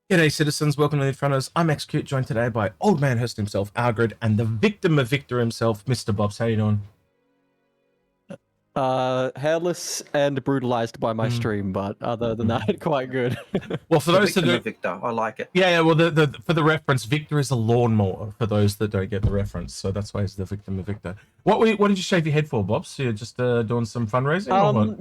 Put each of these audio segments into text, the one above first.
G'day citizens, welcome to the Inforunners. I'm Execute, joined today by Old Man Host himself, Algared, and the victim of Victor himself, Mr. Bobs. How you doing? Hairless and brutalized by my stream, but other than that, quite good. Well, for those that victim do, of Victor, I like it. yeah. Well, for the reference, Victor is a lawnmower. For those that don't get the reference, so that's why he's the victim of Victor. What did you shave your head for, Bobs? You're just doing some fundraising, or what?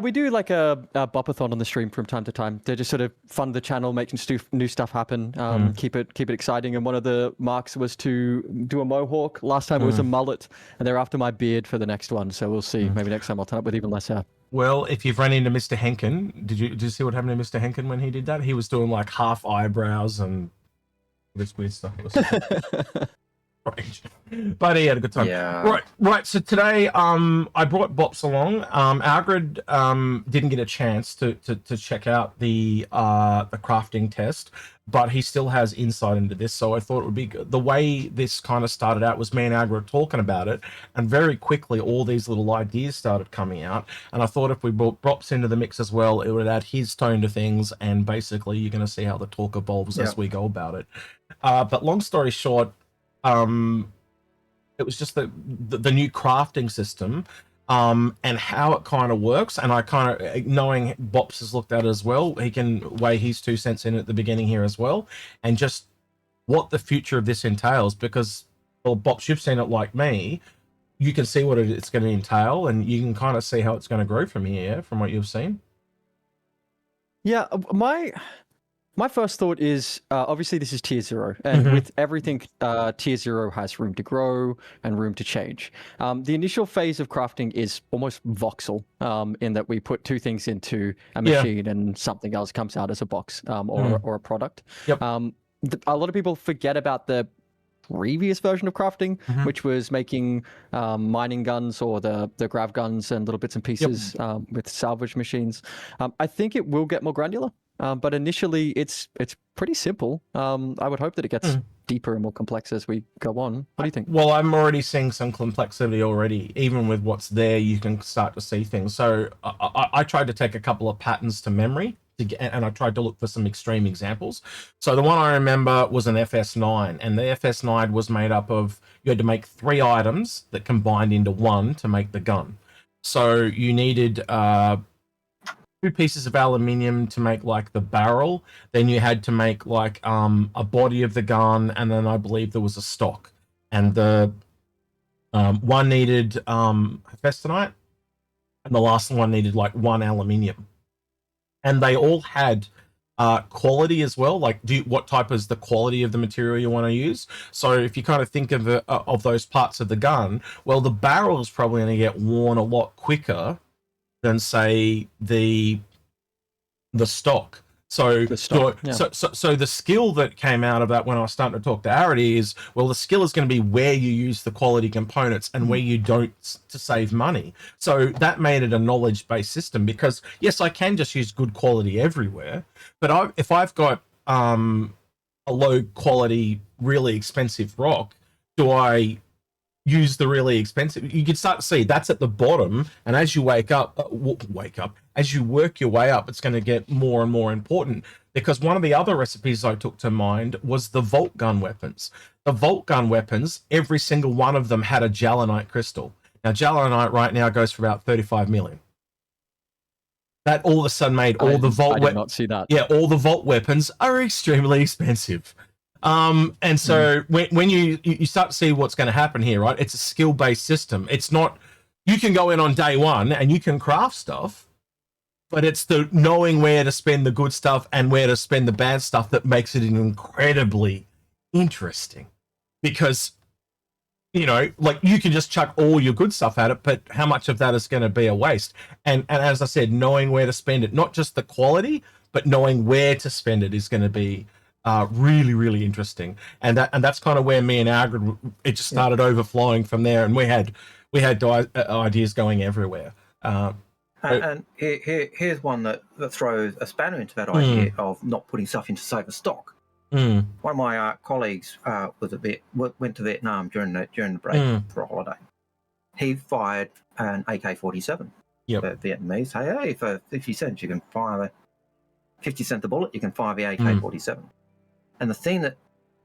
we do like a bopathon on the stream from time to time. They just sort of fund the channel, making new stuff happen, keep it exciting. And one of the marks was to do a mohawk. Last time it was a mullet, and they're after my beard for the next one. So we'll see. Maybe next time I'll turn up with even less hair. Well, if you've run into Mr. Henkin, did you see what happened to Mr. Henkin when he did that? He was doing like half eyebrows and this weird stuff. But he had a good time. Yeah. Right. So today, I brought Bops along. Algrid didn't get a chance to check out the crafting test, but he still has insight into this. So I thought it would be good. The way this kind of started out was me and Algrid talking about it, and very quickly all these little ideas started coming out. And I thought if we brought Bops into the mix as well, it would add his tone to things. And basically, you're going to see how the talk evolves as we go about it. But long story short. It was just the new crafting system and how it kind of works. And I kind of, knowing Bops has looked at it as well, he can weigh his 2 cents in at the beginning here as well, and just what the future of this entails. Because, well, Bops, you've seen it like me. You can see what it's going to entail, and you can kind of see how it's going to grow from here, from what you've seen. Yeah, my first thought is, obviously this is tier 0, and with everything, tier 0 has room to grow and room to change. The initial phase of crafting is almost voxel, in that we put 2 things into a machine and something else comes out as a box or a product. Yep. A lot of people forget about the previous version of crafting, which was making mining guns or the grav guns and little bits and pieces with salvage machines. I think it will get more granular. But initially, it's pretty simple. I would hope that it gets deeper and more complex as we go on. What do you think? Well, I'm already seeing some complexity already. Even with what's there, you can start to see things. So I tried to take a couple of patterns to memory, and I tried to look for some extreme examples. So the one I remember was an FS9, and the FS9 was made up of, you had to make 3 items that combined into one to make the gun. So you needed 2 pieces of aluminium to make like the barrel, then you had to make like a body of the gun, and then I believe there was a stock, and the one needed festanite, and the last one needed like 1 aluminium, and they all had quality as well. Like, what type is the quality of the material you want to use? So if you kind of think of those parts of the gun, well, the barrel is probably going to get worn a lot quicker than, say, the stock. So the skill that came out of that when I was starting to talk to Arity is, well, the skill is going to be where you use the quality components and where you don't, to save money. So that made it a knowledge-based system, because yes, I can just use good quality everywhere, but if I've got a low quality, really expensive rock, do I use the really expensive? You can start to see that's at the bottom, and as you as you work your way up, it's going to get more and more important. Because one of the other recipes I took to mind was the Vault gun weapons. The Vault gun weapons, every single one of them had a Jalonite crystal. Now, Jalonite right now goes for about 35 million. That all of a sudden made all the Vault weapons. I did not see that. Yeah, all the Vault weapons are extremely expensive. And so when you start to see what's going to happen here, right? It's a skill-based system. It's not, you can go in on day one and you can craft stuff, but it's the knowing where to spend the good stuff and where to spend the bad stuff that makes it incredibly interesting. Because, you know, like, you can just chuck all your good stuff at it, but how much of that is going to be a waste? And as I said, knowing where to spend it, not just the quality, but knowing where to spend it is going to be really, really interesting. And that's kind of where me and Algared, it just started overflowing from there, and we had ideas going everywhere. And here's one that throws a spanner into that idea of not putting stuff into saver stock. One of my colleagues went to Vietnam during the break for a holiday. He fired an AK-47. Yep. The Vietnamese say, hey, for 50 cents you can fire 50 cents a bullet, you can fire the AK-47. And the thing that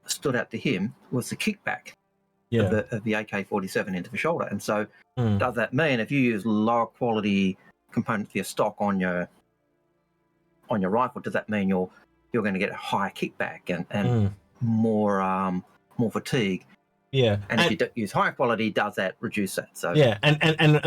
stood out to him was the kickback of the AK-47 into the shoulder. And so does that mean if you use lower quality components for your stock on your rifle, does that mean you're going to get a higher kickback and more fatigue? Yeah. And if you use high quality, does that reduce that? So yeah, and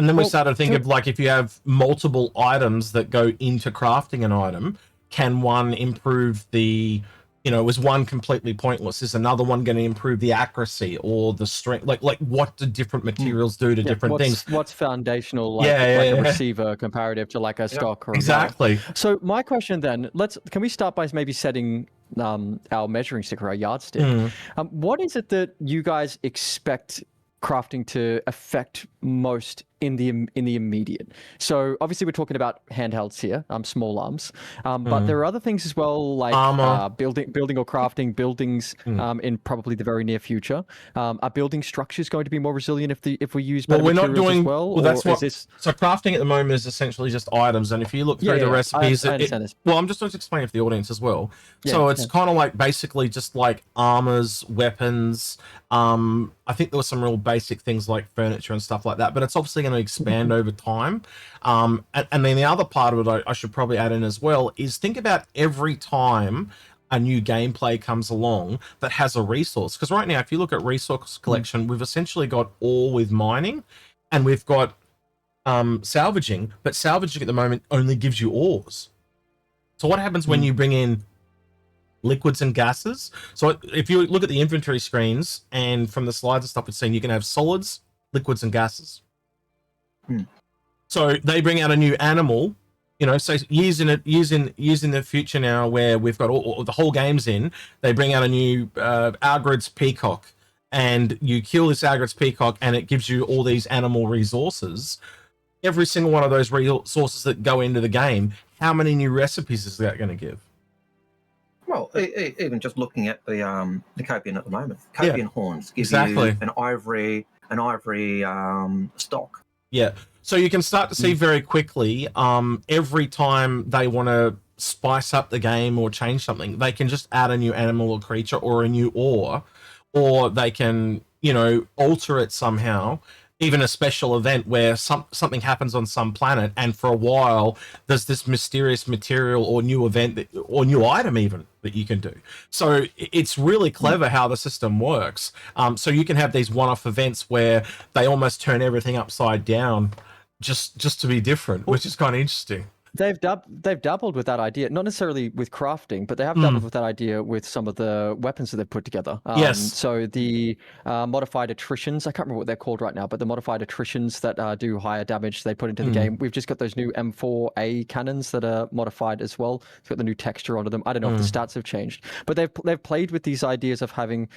then we started to think of, like, if you have multiple items that go into crafting an item, can one improve the, is one completely pointless? Is another one going to improve the accuracy or the strength? Like what do different materials do to different things? What's foundational, like a receiver comparative to like a stock or exactly. So my question then, can we start by maybe setting our measuring stick or our yardstick? What is it that you guys expect crafting to affect most in the immediate? So obviously we're talking about handhelds here, small arms, but there are other things as well, like building or crafting buildings in probably the very near future. Are building structures going to be more resilient if we use better materials as well? So crafting at the moment is essentially just items, and if you look through the recipes, I understand this. Well, I'm just going to explain it for the audience as well. So it's kind of like basically just like armors, weapons. I think there were some real basic things like furniture and stuff like that, but it's obviously going to expand over time. And then the other part of it I should probably add in as well is think about every time a new gameplay comes along that has a resource. Because right now, if you look at resource collection, we've essentially got all with mining, and we've got salvaging, but salvaging at the moment only gives you ores. So what happens when you bring in liquids and gases? So if you look at the inventory screens and from the slides and stuff we've seen, you can have solids, liquids, and gases. So they bring out a new animal, so years in the future now, where we've got all the whole game's in, they bring out a new Algared's peacock, and you kill this Algared's peacock and it gives you all these animal resources. Every single one of those resources that go into the game, how many new recipes is that going to give? Well, even just looking at the Copian at the moment, Copian horns give you an ivory stock. Yeah, so you can start to see very quickly, every time they want to spice up the game or change something, they can just add a new animal or creature or a new ore, or they can, alter it somehow. Even a special event where something happens on some planet, and for a while there's this mysterious material or new event or new item even that you can do. So it's really clever how the system works. So you can have these one-off events where they almost turn everything upside down just to be different, which is kind of interesting. They've dabbled with that idea, not necessarily with crafting, but they have dabbled with that idea with some of the weapons that they've put together. Yes. So the modified attritions, I can't remember what they're called right now, but the modified attritions that do higher damage they put into the game. We've just got those new M4A cannons that are modified as well. It's got the new texture onto them. I don't know if the stats have changed, but they've played with these ideas of having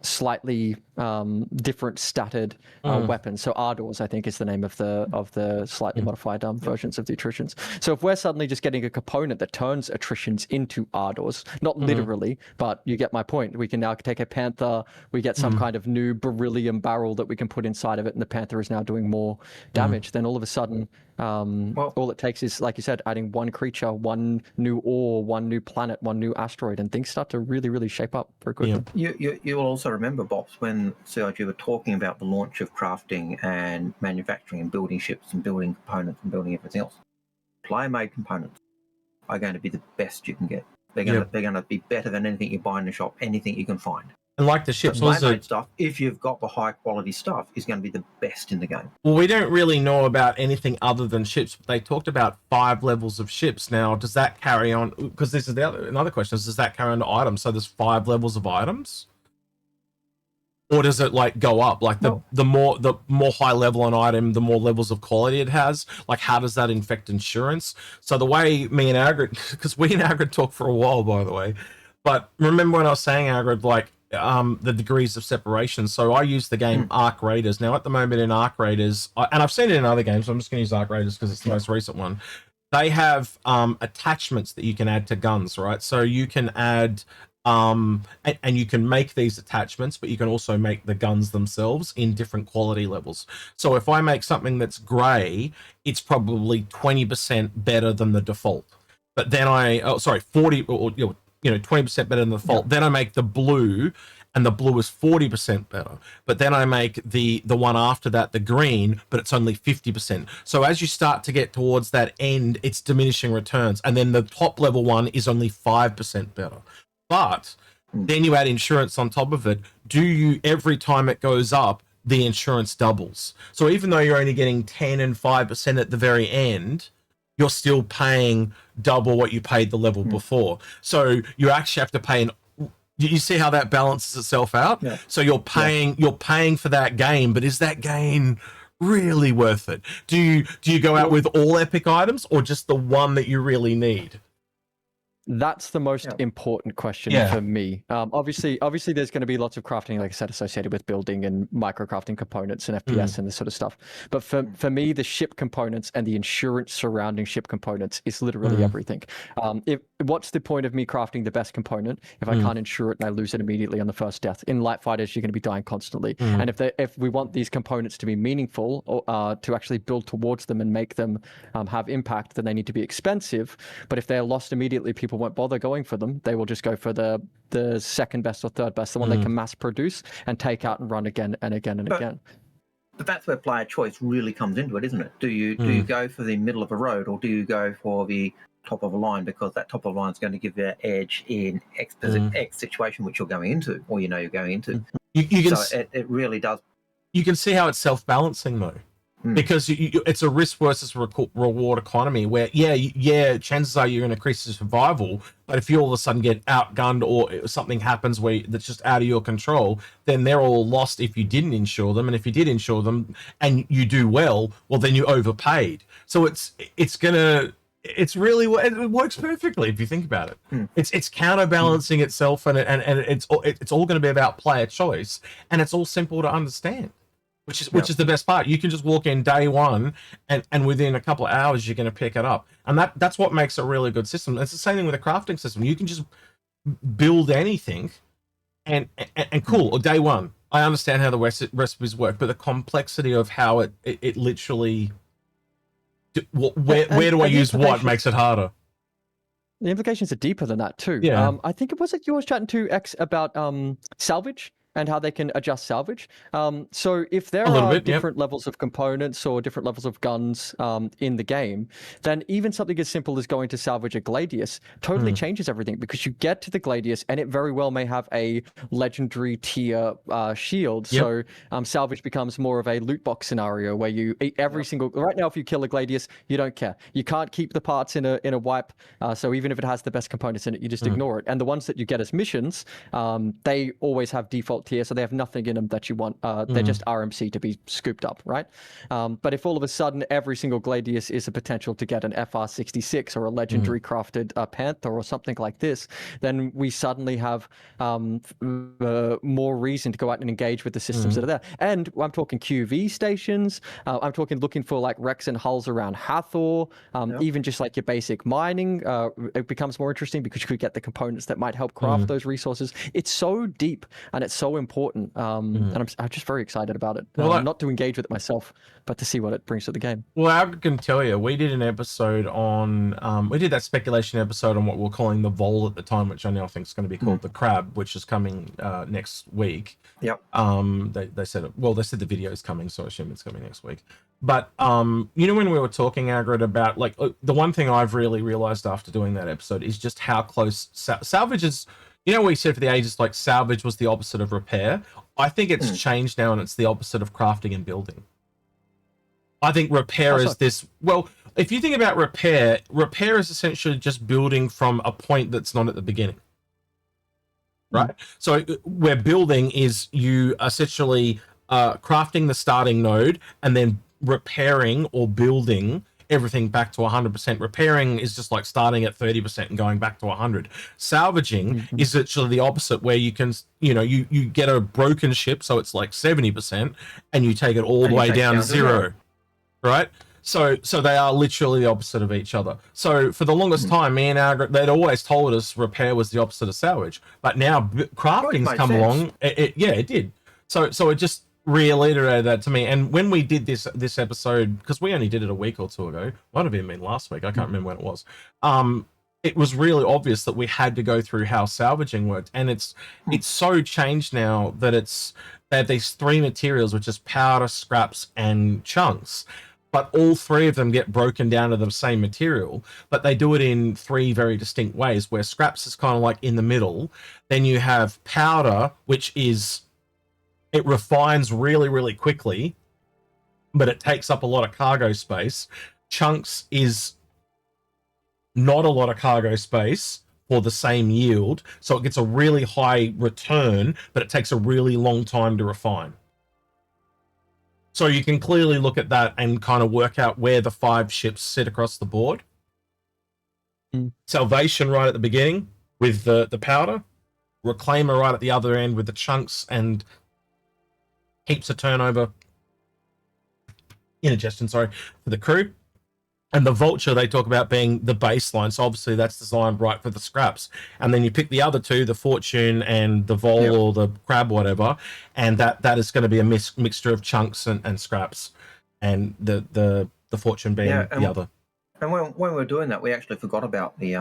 slightly different statted weapons. So Ardors, I think, is the name of the slightly modified versions of the attritions. So if we're suddenly just getting a component that turns attritions into Ardors, not literally, but you get my point. We can now take a Panther, we get some kind of new beryllium barrel that we can put inside of it, and the Panther is now doing more damage. Then all of a sudden, all it takes is, like you said, adding one creature, one new ore, one new planet, one new asteroid, and things start to really, really shape up very quickly. You will also remember, Bops, when CIG were talking about the launch of crafting and manufacturing and building ships and building components and building everything else. Player-made components are going to be the best you can get. They're going to be better than anything you buy in the shop, anything you can find. And like the ships, player-made stuff, if you've got the high-quality stuff, is going to be the best in the game. Well, we don't really know about anything other than ships. They talked about 5 levels of ships. Now, does that carry on? Because this is another question: does that carry on to items? So there's 5 levels of items. Or does it like go up? Like the more high level an item, the more levels of quality it has. Like how does that affect insurance? So the way me and Algared, because we and Algared talked for a while, by the way. But remember when I was saying, Algared, like the degrees of separation. So I use the game Arc Raiders. Now at the moment in Arc Raiders, and I've seen it in other games, so I'm just going to use Arc Raiders because it's the most recent one. They have attachments that you can add to guns, right? So you can add and you can make these attachments, but you can also make the guns themselves in different quality levels. So if I make something that's gray, it's probably 20% better than the default. but then 40 or 20% better than the default. Then I make the blue, and the blue is 40% better. But then I make the one after that, the green, but it's only 50%. So as you start to get towards that end, it's diminishing returns. And then the top level one is only 5% better. But then you add insurance on top of it. Every time it goes up, the insurance doubles. So even though you're only getting 10 and 5% at the very end, you're still paying double what you paid the level before. So you actually have to pay you see how that balances itself out? Yeah. So you're paying for that gain, but is that gain really worth it? Do you go out with all epic items or just the one that you really need? That's the most important question for me. Obviously, there's going to be lots of crafting, like I said, associated with building and micro crafting components and FPS and this sort of stuff. But for me, the ship components and the insurance surrounding ship components is literally everything. What's the point of me crafting the best component if I can't insure it and I lose it immediately on the first death? In light fighters, you're going to be dying constantly. And if we want these components to be meaningful or to actually build towards them and make them have impact, then they need to be expensive. But if they're lost immediately, people won't bother going for them. They will just go for the second best or third best, the one they can mass produce and take out and run again and again and again. But that's where player choice really comes into it, isn't it? Do you go for the middle of a road, or do you go for the top of a line, because that top of a line is going to give you an edge in X situation which you're going into, or you're going into. It really does. You can see how it's self-balancing though. Because it's a risk versus reward economy where, chances are you're going to increase your survival, but if you all of a sudden get outgunned or something happens that's just out of your control, then they're all lost if you didn't insure them. And if you did insure them and you do well, then you overpaid. So it works perfectly if you think about it. It's counterbalancing itself, and it's all going to be about player choice, and it's all simple to understand. Which is the best part. You can just walk in day one, and within a couple of hours you're going to pick it up, and that's what makes a really good system. It's the same thing with a crafting system. You can just build anything, and cool. Or day one, I understand how the recipes work, but the complexity of how it literally where do I use what makes it harder. The implications are deeper than that too. I think it was you was chatting to X about salvage and how they can adjust salvage. So if there are different levels of components or different levels of guns in the game, then even something as simple as going to salvage a Gladius totally changes everything, because you get to the Gladius and it very well may have a legendary tier shield. So salvage becomes more of a loot box scenario where you eat every single... Right now, if you kill a Gladius, you don't care. You can't keep the parts in a wipe. So even if it has the best components in it, you just ignore it. And the ones that you get as missions, they always have default tier, so they have nothing in them that you want. They're just RMC to be scooped up, right? But if all of a sudden every single Gladius is a potential to get an FR66 or a legendary crafted Panther or something like this, then we suddenly have more reason to go out and engage with the systems that are there. And I'm talking QV stations. I'm talking looking for like wrecks and hulls around Hathor. Even just like your basic mining, it becomes more interesting because you could get the components that might help craft those resources. It's so deep and it's so important, and I'm just very excited about it. Not to engage with it myself, but to see what it brings to the game. Well, I can tell you, we did an episode on, we did that speculation episode on what we're calling the Vol at the time, which I now think is going to be called the Crab, which is coming next week. Yep. They said they said the video is coming, so I assume it's coming next week. But when we were talking, Algared, about like the one thing I've really realized after doing that episode is just how close salvage is. We said for the ages, like salvage was the opposite of repair. I think it's changed now, and it's the opposite of crafting and building. I think repair is this. Well, if you think about repair is essentially just building from a point that's not at the beginning, right? So where building is you essentially crafting the starting node and then repairing or building everything back to 100%. Repairing is just like starting at 30% and going back to 100. Salvaging is actually the opposite, where you can, you get a broken ship, so it's like 70%, and you take it all the way down to zero, right? So they are literally the opposite of each other. So for the longest time, me and Algared, they'd always told us repair was the opposite of salvage, but now crafting's come along. It did. So it just reiterated that to me. And when we did this episode, because we only did it a week or two ago, might have even been last week, I can't remember when it was, it was really obvious that we had to go through how salvaging worked, and it's so changed now that they have these 3 materials, which is powder, scraps, and chunks, but all 3 of them get broken down to the same material, but they do it in 3 very distinct ways, where scraps is kind of like in the middle. Then you have powder, which is, it refines really, really quickly, but it takes up a lot of cargo space. Chunks is not a lot of cargo space for the same yield, so it gets a really high return, but it takes a really long time to refine. So you can clearly look at that and kind of work out where the 5 ships sit across the board. Salvation right at the beginning with the powder, Reclaimer right at the other end with the chunks and heaps of turnover, indigestion, sorry, for the crew. And the Vulture, they talk about being the baseline. So obviously that's designed right for the scraps. And then you pick the other 2, the Fortune and the Vol or the Crab, whatever. And that is going to be a mixture of chunks and scraps. And the Fortune being the other. And when we were doing that, we actually forgot about the,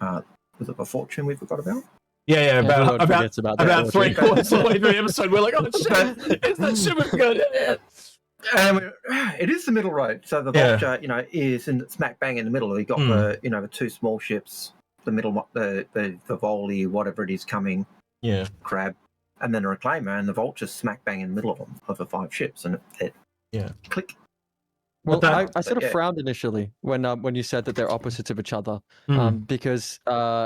was it the Fortune we forgot about? Yeah, about 3/4 of the way through the episode, we're like, oh shit, is that ship good? And it is the middle road, so the Vulture, is in smack bang in the middle. You got the 2 small ships, the middle, the Volley, whatever it is coming, Crab, and then a Reclaimer, and the Vulture's smack bang in the middle of them, of the 5 ships, and it click. Well, I sort of frowned initially when you said that they're opposites of each other, because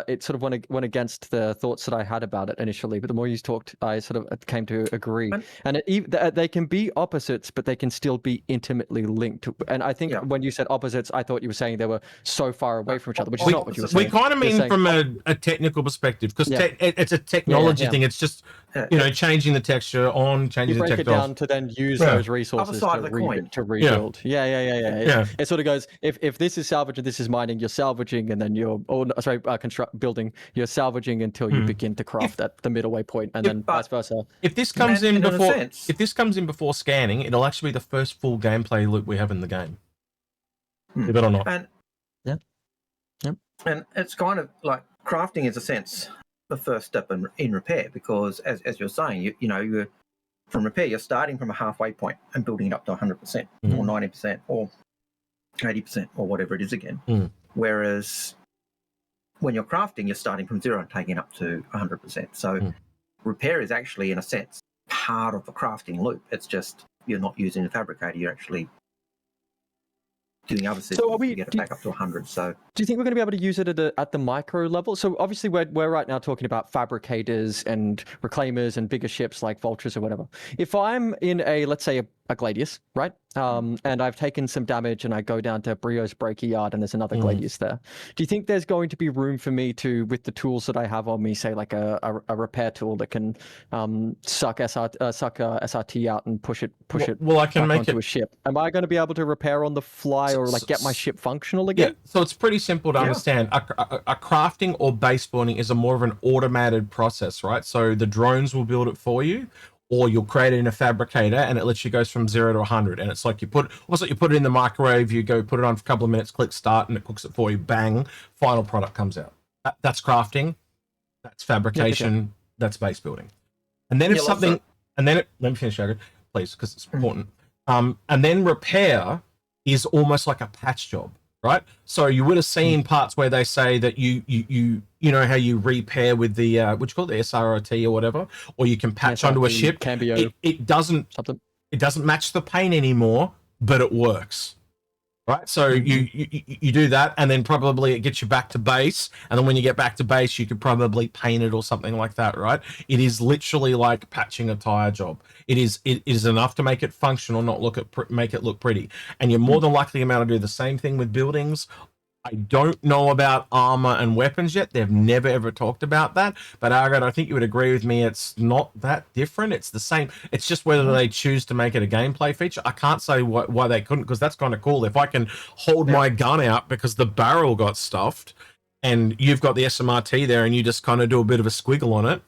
it sort of went against the thoughts that I had about it initially. But the more you talked, I sort of came to agree. And they can be opposites, but they can still be intimately linked. And I think when you said opposites, I thought you were saying they were so far away from each other, which is not what you were saying. We kind of mean from a technical perspective, because it's a technology thing. It's just changing the texture changing the texture. Break it down to then use those resources to rebuild. Yeah. It sort of goes, if this is salvage and this is mining, you're salvaging, and then building, you're salvaging until you begin to craft at the middle way point, and then vice versa. If this comes in before scanning, it'll actually be the first full gameplay loop we have in the game. Believe it or not. And it's kind of like crafting is a sense the first step in repair, because as you're saying, you're from repair, you're starting from a halfway point and building it up to 100% or 90% or 80% or whatever it is again. Whereas when you're crafting, you're starting from 0 and taking it up to 100%. So repair is actually, in a sense, part of the crafting loop. It's just you're not using a fabricator, you're actually doing other systems to get it back up to 100. So do you think we're going to be able to use it at the micro level? So obviously we're right now talking about fabricators and reclaimers and bigger ships like Vultures or whatever. If I'm in let's say a Gladius, right? And I've taken some damage and I go down to Brio's Breaker Yard and there's another Gladius there. Do you think there's going to be room for me to, with the tools that I have on me, say like a repair tool that can suck SRT out and push it I can make onto a ship? Am I going to be able to repair on the fly or get my ship functional again? Yeah, so it's pretty simple to understand. A crafting or base building is a more of an automated process, right? So the drones will build it for you, or you'll create it in a fabricator and it literally goes from 0 to 100. And it's like you put it in the microwave, you go put it on for a couple of minutes, click start, and it cooks it for you. Bang, final product comes out. That's crafting, that's fabrication, that's base building. And then let me finish, Algared, please, because it's important. And then repair is almost like a patch job, right? So you would have seen parts where they say that you know how you repair with the what you call it, the SRT or whatever, or you can patch onto a ship. It doesn't match the paint anymore, but it works, right? So you do that, and then probably it gets you back to base, and then when you get back to base, you could probably paint it or something like that, right? It is literally like patching a tire job. It is enough to make it functional, not make it look pretty. And you're more than likely able to do the same thing with buildings. I don't know about armor and weapons yet. They've never ever talked about that. But Algared, I think you would agree with me. It's not that different. It's the same. It's just whether they choose to make it a gameplay feature. I can't say why they couldn't, because that's kind of cool. If I can hold my gun out because the barrel got stuffed, and you've got the SMRT there, and you just kind of do a bit of a squiggle on it.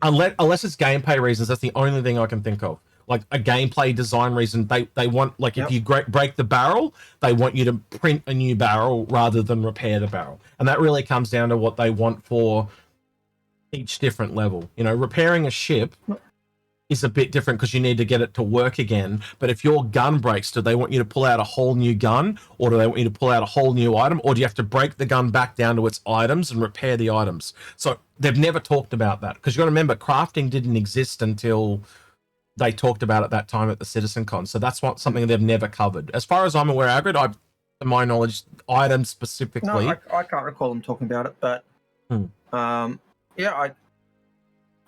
Unless it's gameplay reasons, that's the only thing I can think of. like a gameplay design reason. They want, like, if you break the barrel, they want you to print a new barrel rather than repair the barrel. And that really comes down to what they want for each different level. You know, repairing a ship is a bit different because you need to get it to work again. But if your gun breaks, do they want you to pull out a whole new gun, or do they want you to pull out a whole new item, or do you have to break the gun back down to its items and repair the items? So they've never talked about that, because you got to remember, crafting didn't exist until they talked about it that time at the CitizenCon. So that's something they've never covered, as far as I'm aware. Algared, to my knowledge, items specifically. No, I can't recall them talking about it, but yeah,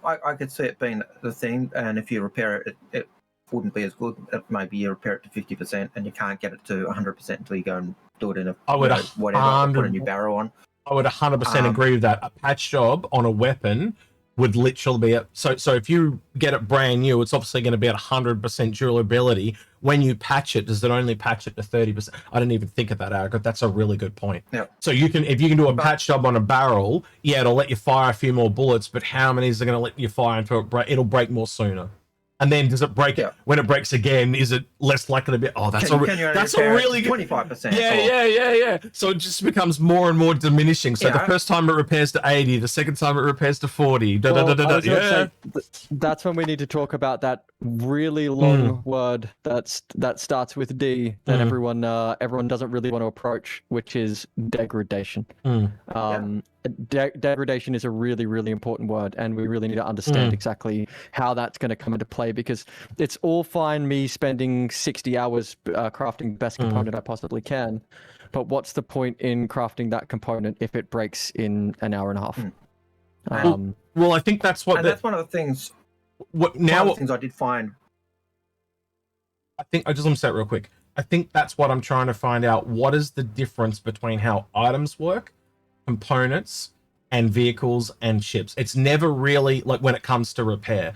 I could see it being the thing, and if you repair it, it wouldn't be as good. Maybe you repair it to 50%, and you can't get it to 100% until you go and do it in whatever, put a new barrel on. I would 100% agree with that. A patch job on a weapon would literally be so if you get it brand new, it's obviously going to be at 100% durability. When you patch it, does it only patch it to 30%? I didn't even think of that, Algared. That's a really good point. Yeah. So if you can do a patch job on a barrel, yeah, it'll let you fire a few more bullets, but how many is it going to let you fire until it'll break more sooner? And then does it break? Yeah. When it breaks again, is it less likely to be? Oh, that's a really good 25%. Yeah. So it just becomes more and more diminishing. So the first time it repairs to 80, the second time it repairs to 40. That's when we need to talk about that really long word that starts with D that everyone doesn't really want to approach, which is degradation. Degradation is a really, really important word, and we really need to understand exactly how that's going to come into play, because it's all fine me spending 60 hours crafting the best component I possibly can, but what's the point in crafting that component if it breaks in an hour and a half? Well, I think that's what... that's one of the things... What things I did find... I think, I just want to say it real quick. I think that's what I'm trying to find out. What is the difference between how items work, components, and vehicles and ships? It's never really, like, when it comes to repair.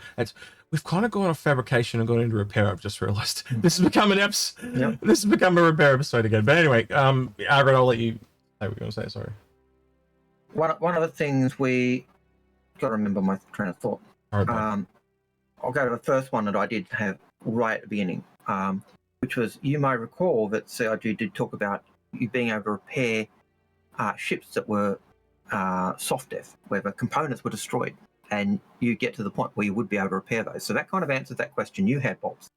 We've kind of gone off fabrication and gone into repair. I've just realized this has become this has become a repair episode again. But anyway, Algared, I'll let you say what you're going to say. Sorry. One of the things we got to remember my train of thought. I'll go to the first one that I did have right at the beginning, which was, you may recall that CIG did talk about you being able to repair ships that were soft death, where the components were destroyed, and you get to the point where you would be able to repair those. So that kind of answers that question you had, Bobs.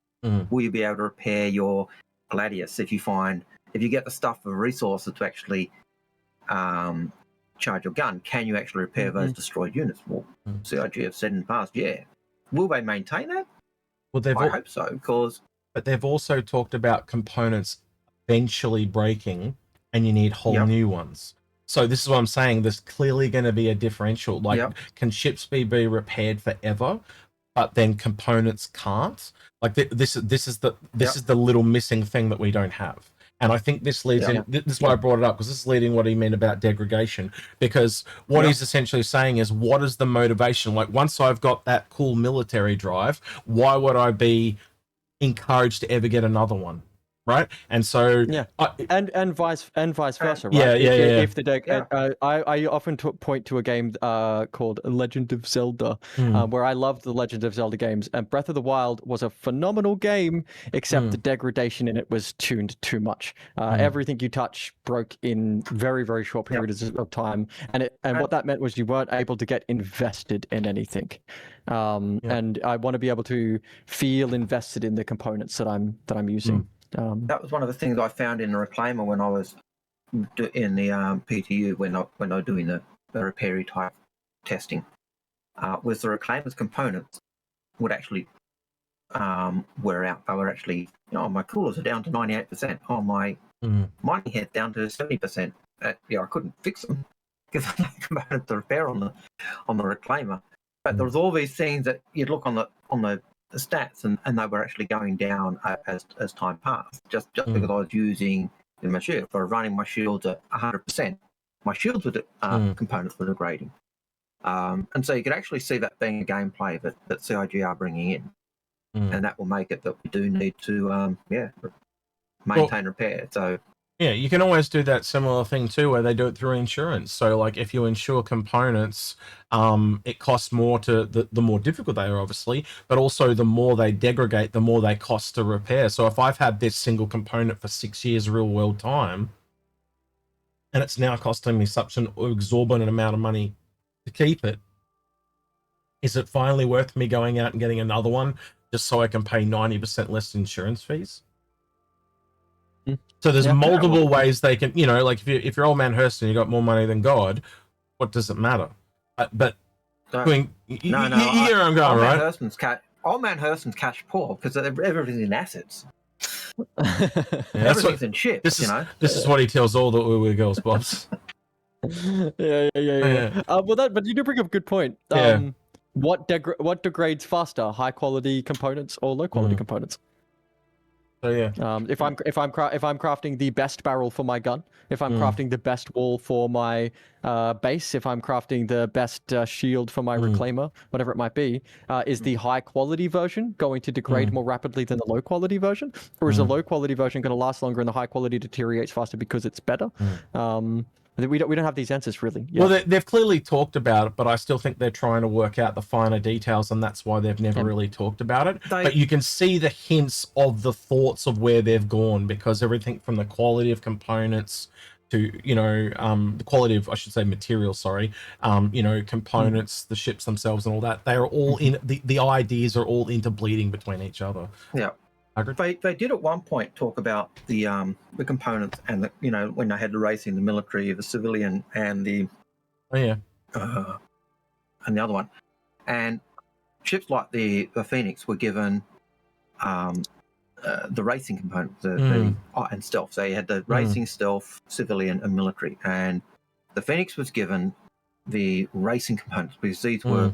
Will you be able to repair your Gladius if you get the stuff for resources to actually charge your gun? Can you actually repair those destroyed units? Well, CIG have said in the past, yeah. Will they maintain that? Well, I hope so, because... But they've also talked about components eventually breaking, and you need whole new ones. So this is what I'm saying. There's clearly going to be a differential. Like, can ships be repaired forever, but then components can't? Like, this is the little missing thing that we don't have. And I think this leads in. This is why I brought it up, because this is leading what he meant about degradation. Because what he's essentially saying is, what is the motivation? Like, once I've got that cool military drive, why would I be encouraged to ever get another one? Right? And so and vice versa, right? If the I often point to a game called Legend of Zelda, where I loved the Legend of Zelda games, and Breath of the Wild was a phenomenal game, except the degradation in it was tuned too much. Everything you touch broke in very, very short periods of time, and what that meant was you weren't able to get invested in anything. And I want to be able to feel invested in the components that I'm using. That was one of the things I found in the Reclaimer when I was in the PTU, when I was doing the repair type testing, was the Reclaimer's components would actually wear out. They were actually, my coolers are down to 98%. Oh, my mining head down to 70%. I couldn't fix them because I had components to repair on the Reclaimer. But there was all these things that you'd look on the stats, and they were actually going down as time passed, just because I was using my shield. If I was running my shields at 100%, my shields with components were degrading. And so you could actually see that being a gameplay that CIG are bringing in, and that will make it that we do need to maintain repair. So Yeah, you can always do that similar thing too, where they do it through insurance. So, like, if you insure components, it costs more to the more difficult they are, obviously, but also the more they degrade, the more they cost to repair. So, if I've had this single component for 6 years real world time, and it's now costing me such an exorbitant amount of money to keep it, is it finally worth me going out and getting another one just so I can pay 90% less insurance fees? So there's multiple ways they can, like if you're old man Hurston, you got more money than God, what does it matter? But you hear where I'm going, right? Old man Hurston's cash poor because everything's in assets. Everything's in ships. This is what he tells all the wee girls, Bobs. Yeah. But you do bring up a good point. What degrades faster, high quality components or low quality components? So yeah. If I'm crafting the best barrel for my gun, if I'm crafting the best wall for my base, if I'm crafting the best shield for my reclaimer, whatever it might be, is the high quality version going to degrade more rapidly than the low quality version, or is the low quality version going to last longer and the high quality deteriorates faster because it's better? We don't have these answers really. Yeah. Well, they've clearly talked about it, but I still think they're trying to work out the finer details, and that's why they've never really talked about it. But you can see the hints of the thoughts of where they've gone, because everything from the quality of components to the quality of, I should say, materials. Sorry, components, the ships themselves, and all that. They are all in the ideas are all interbleeding between each other. Yeah. They did at one point talk about the components and the when they had the racing, the military, the civilian, and the and the other one, and ships like the Phoenix were given the racing component, and stealth. So you had the racing, stealth, civilian, and military, and the Phoenix was given the racing components because these were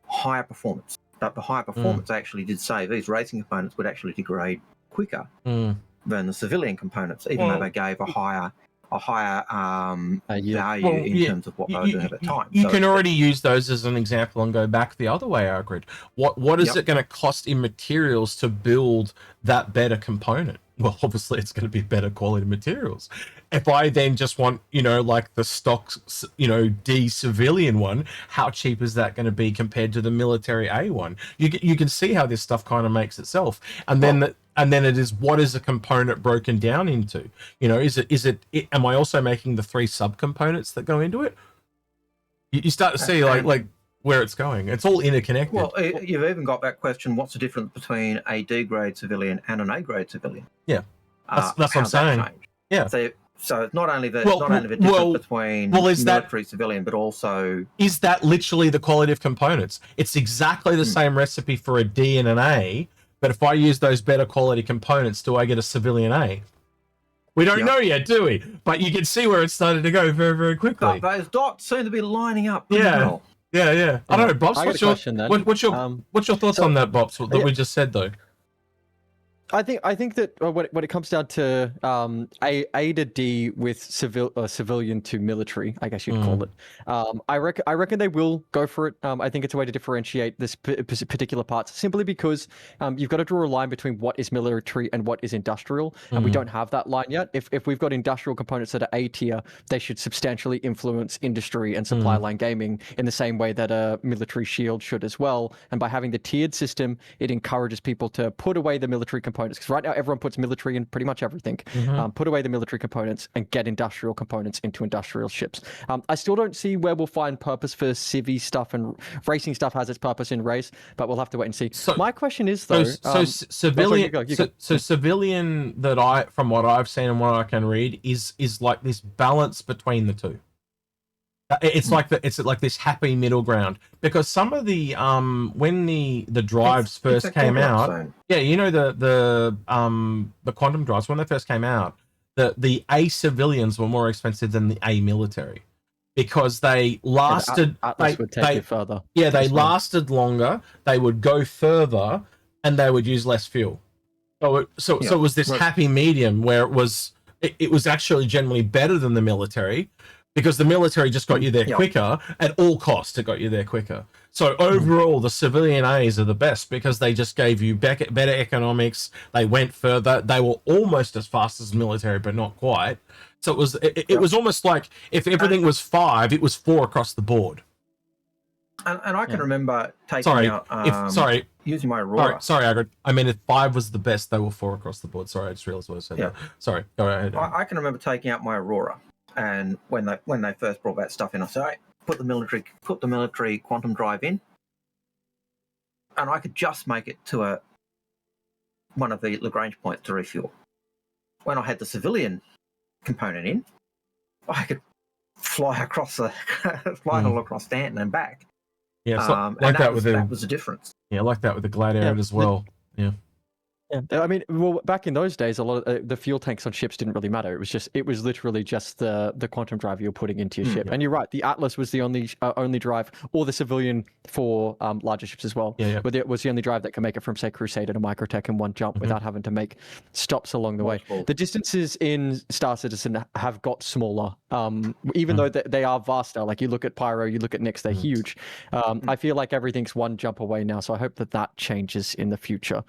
higher performance. But the higher performance actually did say these racing components would actually degrade quicker than the civilian components, even though they gave a higher value in terms of what they were doing at the time. You can already use those as an example and go back the other way, Algared. What is it going to cost in materials to build that better component? Well, obviously it's going to be better quality materials. If I then just want, like the stock, D civilian one, how cheap is that going to be compared to the military A one? You can see how this stuff kind of makes itself. And then it is, what is a component broken down into? Am I also making the 3 subcomponents that go into it? You start to see like where it's going. It's all interconnected. Well, you've even got that question: what's the difference between a D grade civilian and an A grade civilian? Yeah, that's what I'm saying. Yeah. So it's not only the difference between military civilian, but also is that literally the quality of components? It's exactly the same recipe for a D and an A, but if I use those better quality components, do I get a civilian A? We don't know yet, do we? But you can see where it's started to go very, very quickly. But those dots seem to be lining up. Yeah. I don't know, Bobs. What's your thoughts on that, Bobs? That we just said though. I think that when it comes down to A to D with civilian to military, I guess you'd call it. I reckon they will go for it. I think it's a way to differentiate this particular parts, simply because you've got to draw a line between what is military and what is industrial, and we don't have that line yet. If we've got industrial components that are A tier, they should substantially influence industry and supply line gaming in the same way that a military shield should as well. And by having the tiered system, it encourages people to put away the military components, because right now everyone puts military in pretty much everything. Put away the military components and get industrial components into industrial ships. I still don't see where we'll find purpose for civvy stuff, and racing stuff has its purpose in race, but we'll have to wait and see. So, my question is though, civilian that from what I've seen and what I can read is like this balance between the two. It's like this happy middle ground, because some of the when the drives first came out, the quantum drives, when they first came out, the A civilians were more expensive than the A military, because they lasted. Atlas would take it further. Yeah, they lasted longer. They would go further, and they would use less fuel. So it was this happy medium where it was actually generally better than the military, because the military just got you there quicker at all costs. It got you there quicker. So overall, the civilian A's are the best because they just gave you better economics. They went further. They were almost as fast as military, but not quite. So it was almost like if everything was 5, it was 4 across the board. And I can remember taking out using my Aurora. Sorry, Algared. I mean, if 5 was the best, they were 4 across the board. Sorry, I just realized what I said. Yeah. Sorry, go ahead. I can remember taking out my Aurora, and when they first brought that stuff in, I said, "Hey, put the military quantum drive in," and I could just make it to one of the Lagrange points to refuel. When I had the civilian component in, I could fly all across Stanton and back. Yeah, so that was the difference. Yeah, like that with the Gladiator as well. Yeah. Yeah, I mean, well, back in those days, a lot of the fuel tanks on ships didn't really matter. It was literally just the quantum drive you were putting into your ship. Yeah. And you're right, the Atlas was the only drive, or the civilian for larger ships as well. Yeah. But it was the only drive that could make it from, say, Crusader to Microtech in one jump without having to make stops along the way. The distances in Star Citizen have got smaller, even though they are vaster. Like you look at Pyro, you look at Nyx, they're huge. I feel like everything's one jump away now, so I hope that changes in the future.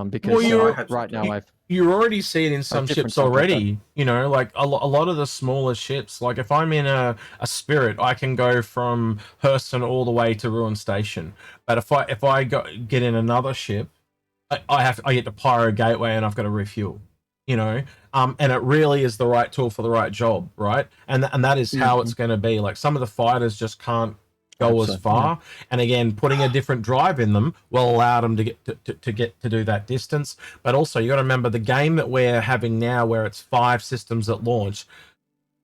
Because right now you already see it in some ships already. You know, like a lot of the smaller ships. Like if I'm in a Spirit, I can go from Hurston all the way to Ruin Station. But if I get in another ship, I get to Pyro Gateway and I've got to refuel. You know, and it really is the right tool for the right job, right? And that is how it's going to be. Like some of the fighters just can't go as far, and again, putting a different drive in them will allow them to get to do that distance. But also, you got to remember the game that we're having now, where it's 5 systems at launch,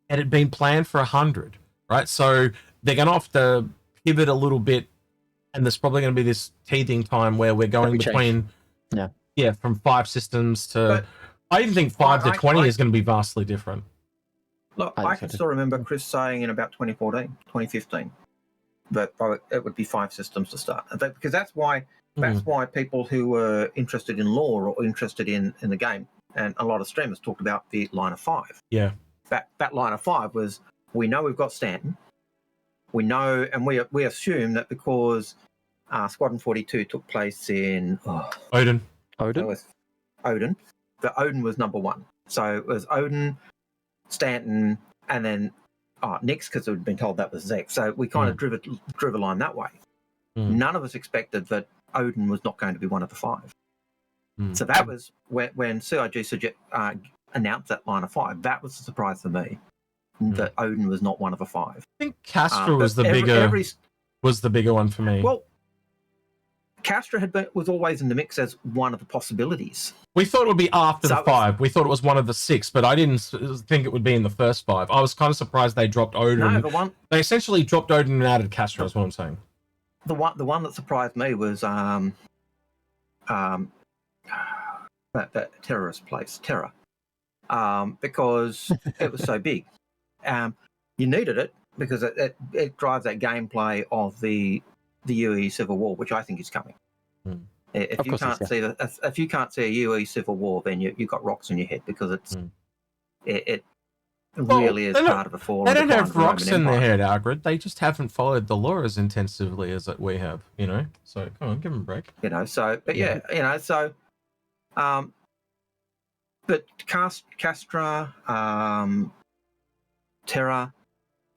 it had been planned for 100, right? So they're going to have to pivot a little bit, and there's probably going to be this teething time where we're going between, from 5 systems to. I even think 5 to 20 is going to be vastly different. Look, I can still remember Chris saying in about 2015. That it would be 5 systems to start, because that's why people who were interested in lore or interested in the game, and a lot of streamers talked about the line of 5. Yeah, that line of 5 was, we know we've got Stanton, we know, and we assume that because Squadron 42 took place in Odin, that Odin was number 1. So it was Odin, Stanton, and then Nyx, because we'd been told that was Zek. So we kind of drew a line that way. None of us expected that Odin was not going to be one of the 5. So that was when CIG announced that line of 5. That was a surprise for me, that Odin was not one of the 5. I think Castra was the bigger one for me. Well, Castra was always in the mix as one of the possibilities. We thought it would be after the 5. We thought it was one of the 6, but I didn't think it would be in the first 5. I was kind of surprised they dropped Odin. No, they essentially dropped Odin and added Castra, is what I'm saying. The one that surprised me was that terrorist place, Terra, because it was so big. You needed it because it drives that gameplay of the UE Civil War, which I think is coming. If you can't see a UE Civil War, then you've got rocks in your head, because it really is part of a fall. They don't have rocks in their head, Algared. They just haven't followed the lore as intensively as we have, you know. So come on, give them a break. You know. So, but but Castra, Terra.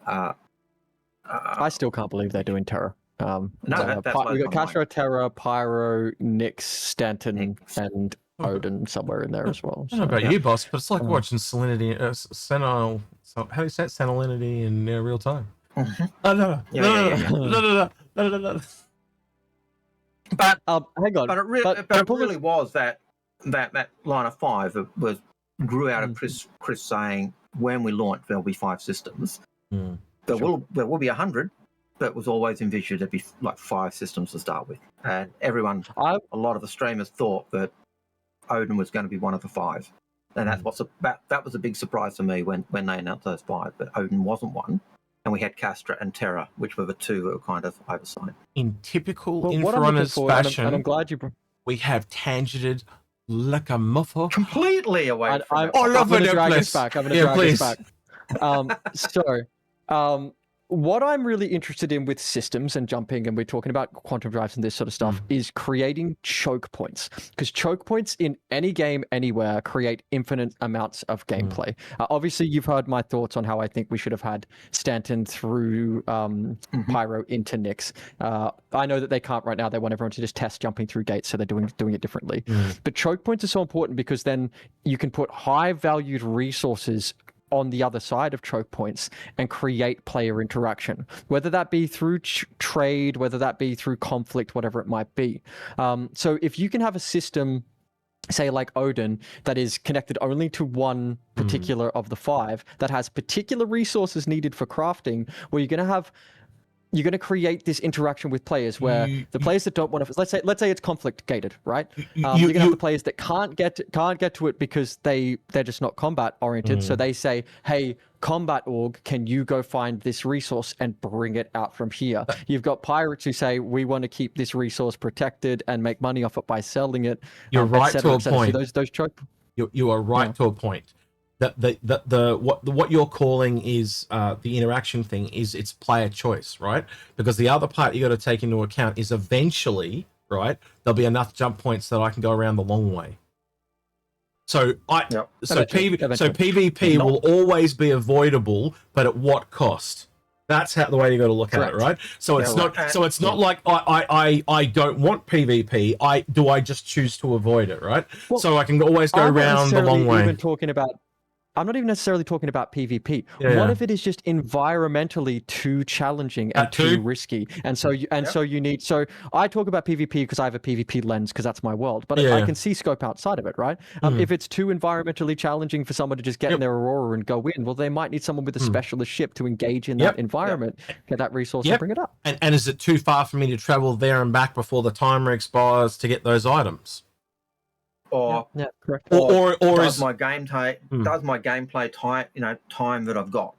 I still can't believe they're doing Terra. We got Castra, Terra, Pyro, Nyx, Stanton, and Odin somewhere in there as well. I don't know about you, boss, but it's like watching Salinity, how do you say it? Salinity in real time. No. But hang on. But it really was that line of 5 grew out of Chris saying, when we launch there'll be 5 systems. There will be 100. But it was always envisioned to be like 5 systems to start with, and a lot of the streamers thought that Odin was going to be one of the 5, and that was a big surprise to me when they announced those 5. But Odin wasn't one, and we had Castra and Terra, which were the 2 that were kind of oversight. In typical Inforunners fashion, and I'm glad you. We have tangented like a muffle completely away from I'm going to drag us back. I'm going to drag us back. So. What I'm really interested in with systems and jumping, and we're talking about quantum drives and this sort of stuff, is creating choke points. Because choke points in any game, anywhere, create infinite amounts of gameplay. Obviously, you've heard my thoughts on how I think we should have had Stanton through Pyro into Nyx. I know that they can't right now. They want everyone to just test jumping through gates, so they're doing it differently. But choke points are so important because then you can put high-valued resources on the other side of choke points and create player interaction, whether that be through trade, whether that be through conflict, whatever it might be. So if you can have a system, say like Odin, that is connected only to one particular of the 5, that has particular resources needed for crafting, where you're going to create this interaction with players where the players that don't want to, let's say it's conflict gated, right? You're going to have the players that can't get to it because they're just not combat oriented. So they say, hey, combat org, can you go find this resource and bring it out from here? You've got pirates who say, we want to keep this resource protected and make money off it by selling it. You're right to a point. So those choke. You are right to a point. What you're calling is the interaction thing is it's player choice, right? Because the other part you got to take into account is eventually, right, there'll be enough jump points that I can go around the long way. So PvP will always be avoidable, but at what cost? That's how the way you got to look at it, right? So it's not like I don't want PvP. I just choose to avoid it, right? Well, so I can always go around the long way. I'm not even necessarily talking about PvP. What if it is just environmentally too challenging and too risky? And so you need. So I talk about PvP because I have a PvP lens because that's my world. But I can see scope outside of it, right? If it's too environmentally challenging for someone to just get in their Aurora and go in, well, they might need someone with a specialist ship to engage in that environment, get that resource and bring it up. And is it too far for me to travel there and back before the timer expires to get those items? Correct. Or does my gameplay time that I've got?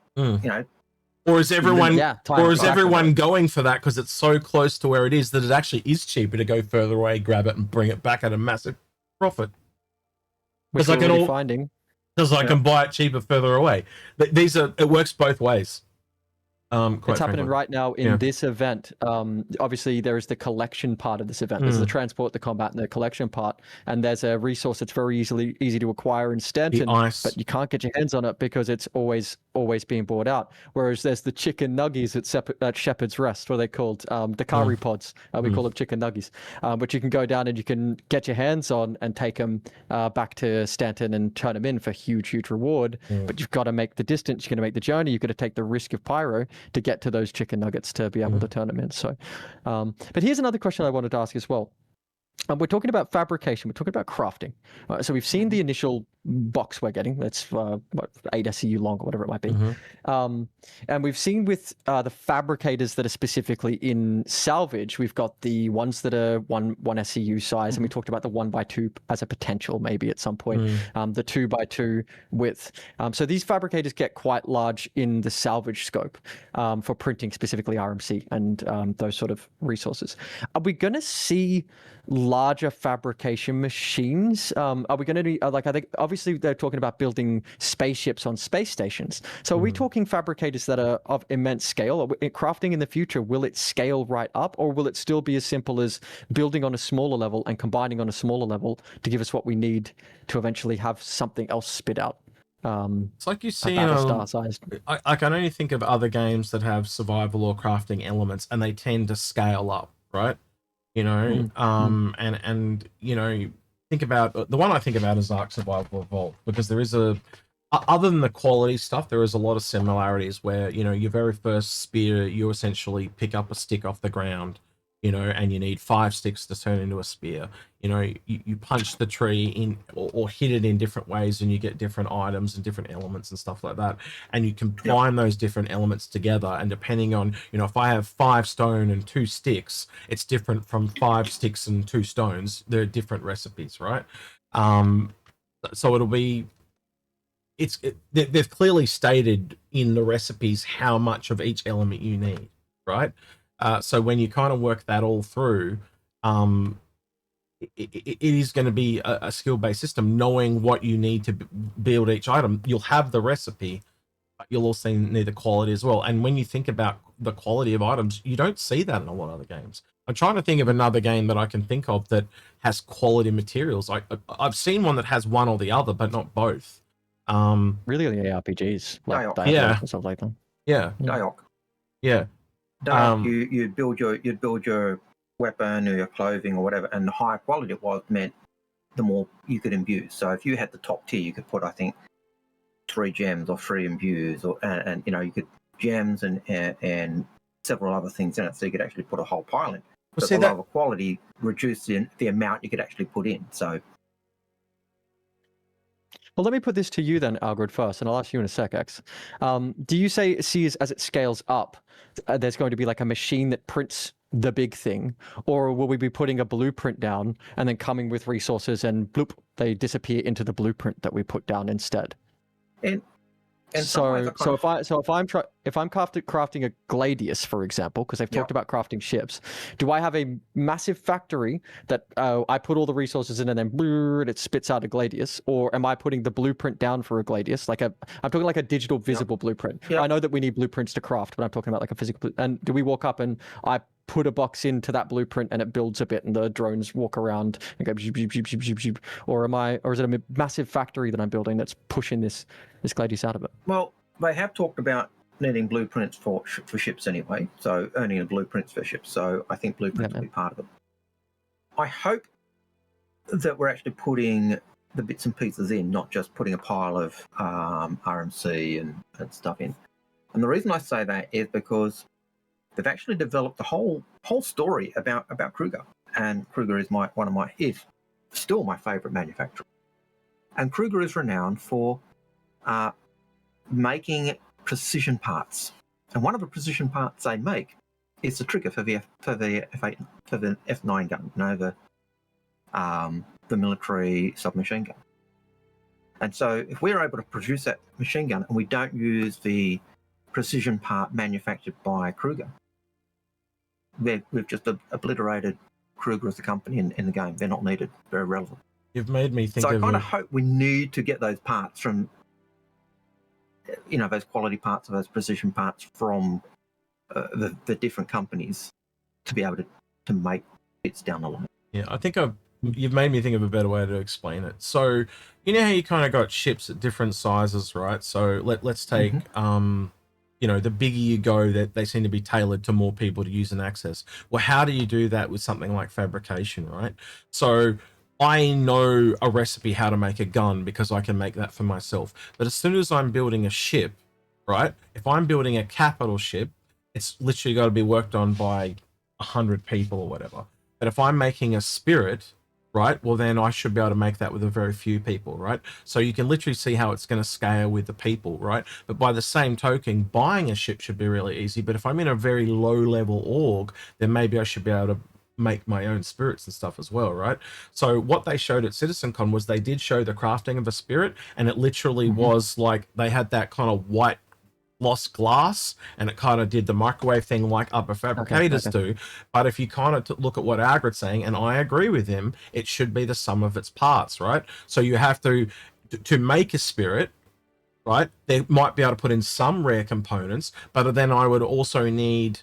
Or is everyone going for that because it's so close to where it is that it actually is cheaper to go further away, grab it, and bring it back at a massive profit? Because I can buy it cheaper further away. It works both ways. It's happening right now in this event. Obviously, there is the collection part of this event. There's the transport, the combat, and the collection part. And there's a resource that's very easy to acquire in Stanton, but you can't get your hands on it because it's always being bought out. Whereas there's the chicken nuggies at Shepherd's Rest, what are they called? Dakari pods. We call them chicken nuggies. Which you can go down and you can get your hands on and take them back to Stanton and turn them in for huge reward. But you've got to make the distance. You're going to make the journey. You've got to take the risk of pyro to get to those chicken nuggets to be able to turn them in. So, but here's another question I wanted to ask as well. We're talking about fabrication. We're talking about crafting. So we've seen the initial box we're getting. That's 8 SEU long or whatever it might be. And we've seen with the fabricators that are specifically in Salvage, we've got the ones that are one SEU size, and we talked about the 1x2 as a potential maybe at some point, the 2x2 width. So these fabricators get quite large in the Salvage scope for printing, specifically RMC and those sort of resources. Are we going to see larger fabrication machines? Are we going to be I think obviously they're talking about building spaceships on space stations. So are we talking fabricators that are of immense scale? Crafting in the future, will it scale right up, or will it still be as simple as building on a smaller level and combining on a smaller level to give us what we need to eventually have something else spit out? It's like you see, I can only think of other games that have survival or crafting elements, and they tend to scale up, right? And think about the one I think about is Ark Survival Evolved, because there is other than the quality stuff, there is a lot of similarities where, your very first spear, you essentially pick up a stick off the ground, and you need 5 sticks to turn into a spear. You punch the tree in or hit it in different ways, and you get different items and different elements and stuff like that. And you combine those different elements together. And depending on, if I have 5 stone and 2 sticks, it's different from 5 sticks and 2 stones. They're different recipes, right? So it'll be, they've clearly stated in the recipes how much of each element you need, right? So when you kind of work that all through, it is going to be a skill-based system. Knowing what you need to build each item, you'll have the recipe, but you'll also need the quality as well. And when you think about the quality of items, you don't see that in a lot of other games. I'm trying to think of another game that I can think of that has quality materials. I've seen one that has one or the other, but not both. Really, the ARPGs, like Diok. Diablo and stuff like that. Yeah. Diok. Yeah. Diok, you'd build your weapon or your clothing or whatever, and the higher quality it was meant the more you could imbue. So if you had the top tier, you could put, I think, 3 gems or 3 imbues, and you could gems and several other things in it, so you could actually put a whole pile in. But the lower quality reduced the amount you could actually put in. So, well, let me put this to you then, Algared, first, and I'll ask you in a sec, X. Do you see as it scales up, there's going to be like a machine that prints the big thing, or will we be putting a blueprint down and then coming with resources and bloop, they disappear into the blueprint that we put down instead? So if I'm crafting a Gladius, for example, because they've talked about crafting ships, do I have a massive factory that I put all the resources in and then it spits out a Gladius, or am I putting the blueprint down for a Gladius? I'm talking like a digital visible blueprint. I know that we need blueprints to craft, but I'm talking about like a physical. And do we walk up and I put a box into that blueprint and it builds a bit and the drones walk around and go or is it a massive factory that I'm building that's pushing this Gladius out of it? Well, they have talked about needing blueprints for ships anyway, so earning blueprints for ships. So I think blueprints will be part of it. I hope that we're actually putting the bits and pieces in, not just putting a pile of RMC and stuff in. And the reason I say that is because they've actually developed a whole story about Kruger, and Kruger is still my favorite manufacturer. And Kruger is renowned for making precision parts, and one of the precision parts they make is the trigger for the F9 gun, the military submachine gun. And so, if we're able to produce that machine gun and we don't use the precision part manufactured by Kruger, we've just obliterated Kruger as a company in the game. They're not needed. They're irrelevant. You've made me think. So I kind of hope we need to get those parts from, those quality parts of those precision parts from the different companies to be able to make bits down the line. Yeah, I think you've made me think of a better way to explain it. So you know how you kind of got ships at different sizes, right? So let's take the bigger you go, that they seem to be tailored to more people to use and access. Well, how do you do that with something like fabrication, right? So I know a recipe how to make a gun because I can make that for myself. But as soon as I'm building a ship, right? If I'm building a capital ship, it's literally got to be worked on by 100 people or whatever. But if I'm making a spirit, right, well, then I should be able to make that with a very few people, right? So you can literally see how it's going to scale with the people, right? But by the same token, buying a ship should be really easy. But if I'm in a very low-level org, then maybe I should be able to make my own spirits and stuff as well, right? So what they showed at CitizenCon was they did show the crafting of a spirit, and it literally was like they had that kind of white gloss glass, and it kind of did the microwave thing like upper fabricators do. But if you kind of look at what Algared's saying, and I agree with him, it should be the sum of its parts, right? So you have to make a spirit, right? They might be able to put in some rare components, but then I would also need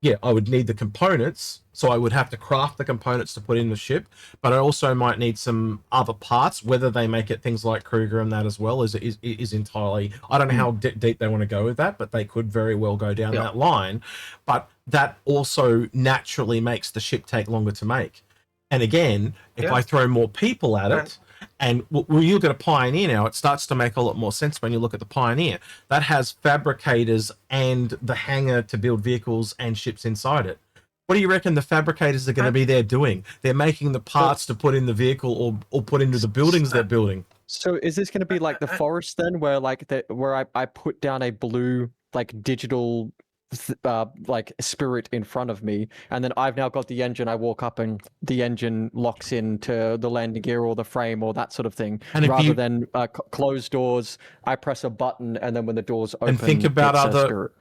the components. So I would have to craft the components to put in the ship, but I also might need some other parts. Whether they make it things like Kruger and that as well is entirely, I don't know how deep they want to go with that, but they could very well go down that line. But that also naturally makes the ship take longer to make. And again, if I throw more people at it, and when you look at a Pioneer now, it starts to make a lot more sense when you look at the Pioneer. That has fabricators and the hangar to build vehicles and ships inside it. What do you reckon the fabricators are going to be there doing? They're making the parts to put in the vehicle or put into the buildings they're building. So is this going to be like the forest then, where I put down a blue like digital like spirit in front of me, and then I've now got the engine. I walk up and the engine locks into the landing gear or the frame or that sort of thing, and rather than closed doors. I press a button, and then when the doors open, and think about spirit.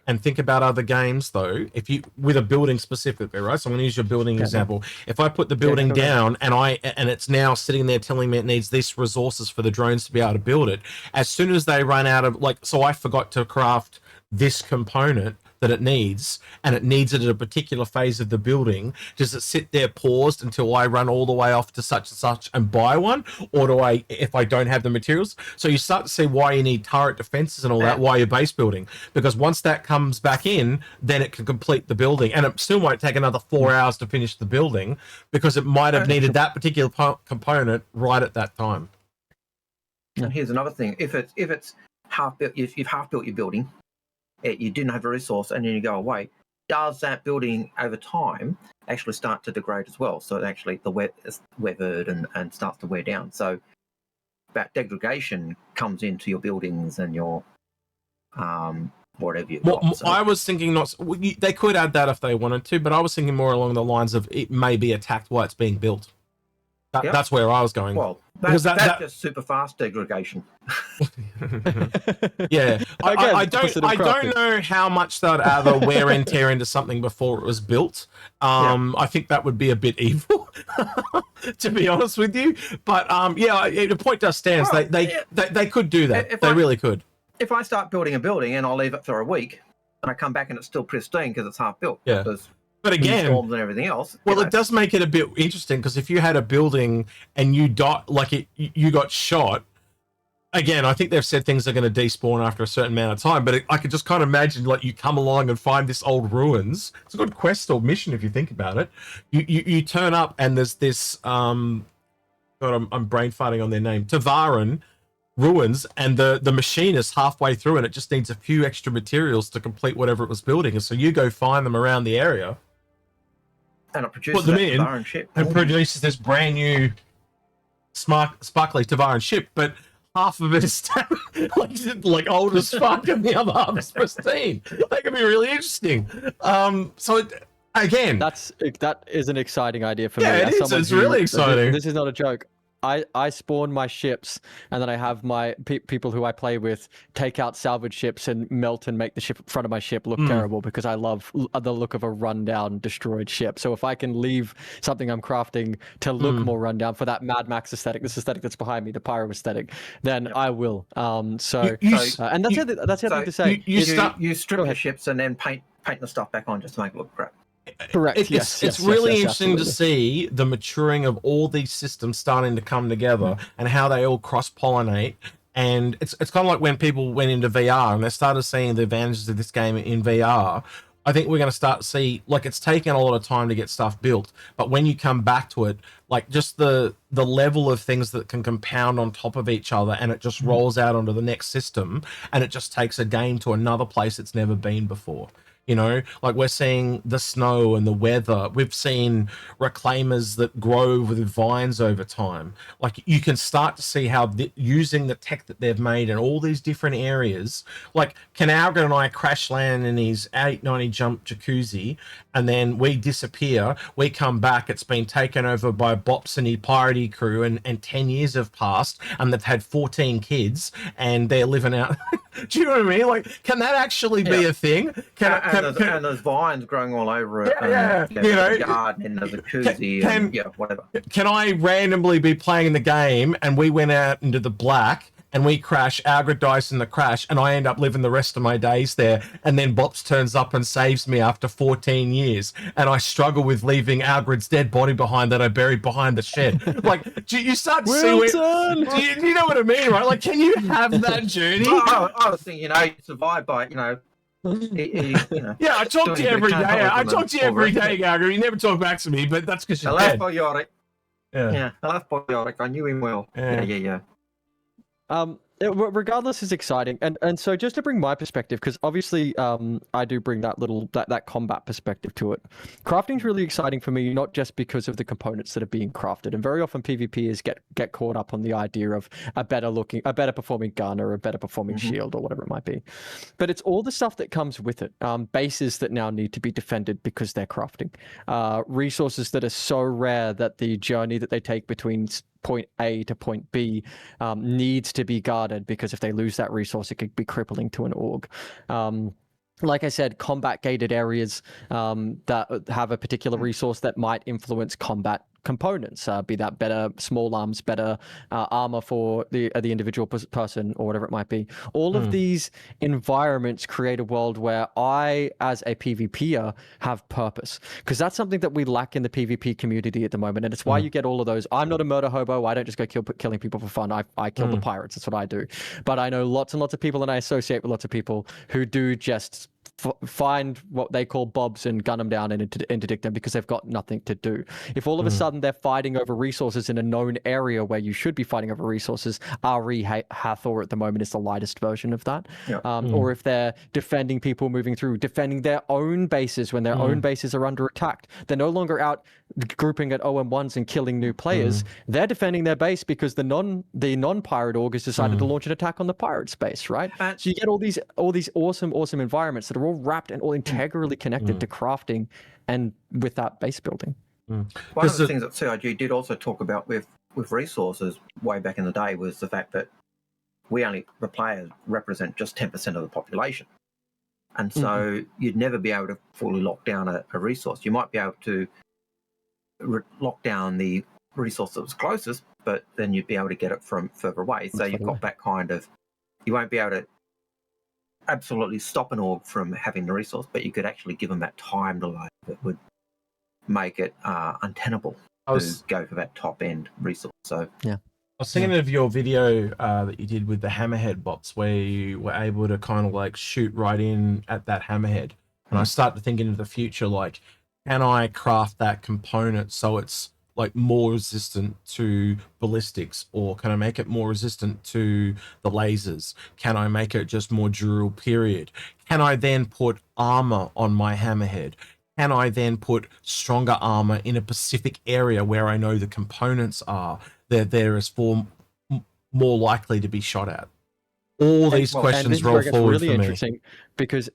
other games though. If you with a building specifically, right? So I'm going to use your building example. If I put the building down and it's now sitting there telling me it needs this resources for the drones to be able to build it, as soon as they run out of so I forgot to craft this component that it needs, and it needs it at a particular phase of the building, does it sit there paused until I run all the way off to such and such and buy one, or do I, if I don't have the materials? So you start to see why you need turret defenses and all that, why you're base building, because once that comes back in, then it can complete the building, and it still might take another 4 hours to finish the building because it might have needed that particular component right at that time. And here's another thing: if it's half built, if you've half built your building, you didn't have a resource, and then you go away, does that building over time actually start to degrade as well? So it actually the weathered and starts to wear down. So that degradation comes into your buildings and your whatever you've got. So, I was thinking they could add that if they wanted to, but I was thinking more along the lines of it may be attacked while it's being built. That's where I was going. Well, that's just super fast degradation. Yeah, I don't know how much they'd either wear and tear into something before it was built. I think that would be a bit evil, to be honest with you. But the point does stand. Well, they could do that. They really could. If I start building a building and I'll leave it for a week, and I come back and it's still pristine because it's half built. Yeah. But again, storms and everything else. Well, it does make it a bit interesting because if you had a building and you you got shot. Again, I think they've said things are going to despawn after a certain amount of time. But I could just kind of imagine you come along and find this old ruins. It's a good quest or mission if you think about it. You turn up and there's this God, I'm brain farting on their name, Tavaran ruins, and the machine is halfway through and it just needs a few extra materials to complete whatever it was building. And so you go find them around the area. And it produces that Tavaran ship. And produces this brand new sparkly Tavaran ship, but half of it is like old as fuck and the other half is pristine. That could be really interesting. Again, that is an exciting idea for me. Yeah, it is. It's really exciting. This is not a joke. I spawn my ships, and then I have my people who I play with take out salvage ships and melt and make the front of my ship look terrible because I love the look of a rundown, destroyed ship. So if I can leave something I'm crafting to look more rundown for that Mad Max aesthetic, this aesthetic that's behind me, the pyro aesthetic, then I will. And that's the other thing to say. You strip your ships and then paint the stuff back on just to make it look crap. Correct. It's really interesting to see the maturing of all these systems starting to come together and how they all cross-pollinate. And it's kind of like when people went into VR and they started seeing the advantages of this game in VR. I think we're going to start to see, it's taken a lot of time to get stuff built, but when you come back to it, just the level of things that can compound on top of each other, and it just rolls out onto the next system, and it just takes a game to another place it's never been before. We're seeing the snow and the weather. We've seen reclaimers that grow with vines over time. You can start to see how using the tech that they've made in all these different areas, can Algared and I crash land in his 890 jump jacuzzi, and then we disappear, we come back, it's been taken over by Bops and his piratey crew, and 10 years have passed, and they've had 14 kids, and they're living out... Do you know what I mean? Can that actually be a thing? And there's vines growing all over it. Garden and there's a jacuzzi whatever. Can I randomly be playing the game and we went out into the black and we crash, Algared dies in the crash, and I end up living the rest of my days there, and then Bops turns up and saves me after 14 years, and I struggle with leaving Algared's dead body behind that I buried behind the shed. Do you start to see... Do you know what I mean, right? Can you have that journey? I was thinking, you survive by, Yeah, I talk to you every day. I talk to you every day, Algared. You never talk back to me, but that's because you're dead. Biotic. Yeah, I love Biotic. I knew him well. Yeah. Regardless, is exciting, and so just to bring my perspective, because obviously I do bring that combat perspective to it. Crafting's really exciting for me, not just because of the components that are being crafted, and very often PvPers get caught up on the idea of a better performing gun or a better performing shield or whatever it might be, but it's all the stuff that comes with it. Bases that now need to be defended because they're crafting, resources that are so rare that the journey that they take between point A to point B needs to be guarded, because if they lose that resource, it could be crippling to an org. Like I said, combat gated areas that have a particular resource that might influence combat components, be that better small arms, better armor for the individual person, or whatever it might be. All of these environments create a world where I, as a PvPer, have purpose, because that's something that we lack in the PvP community at the moment, and it's why you get all of those. I'm not a murder hobo. I don't just go killing people for fun. I kill the pirates. That's what I do. But I know lots and lots of people, and I associate with lots of people who do just find what they call bobs and gun them down and interdict them because they've got nothing to do. If all of a sudden they're fighting over resources in a known area where you should be fighting over resources, RE Hathor at the moment is the lightest version of that. Or if they're defending people moving through, defending their own bases when their own bases are under attack, they're no longer out grouping at OM1s and killing new players. They're defending their base because the non-pirate org has decided to launch an attack on the pirate space, right? So you get all these awesome environments that are all wrapped and all integrally connected to crafting and with that base building. One of the things that CIG did also talk about with resources way back in the day was the fact that the players represent just 10% of the population. And so you'd never be able to fully lock down a resource. You might be able to lock down the resource that was closest, but then you'd be able to get it from further away. So you've got that kind of, you won't be able to absolutely stop an org from having the resource, but you could actually give them that time delay that would make it untenable to go for that top end resource. So I was thinking of your video that you did with the hammerhead bots, where you were able to kind of like shoot right in at that hammerhead. And I start to think into the future, like, can I craft that component so it's like more resistant to ballistics, or can I make it more resistant to the lasers? Can I make it just more durable, period? Can I then put armor on my hammerhead? Can I then put stronger armor in a specific area where I know the components are that there is more likely to be shot at? All these questions roll forward really for interesting, because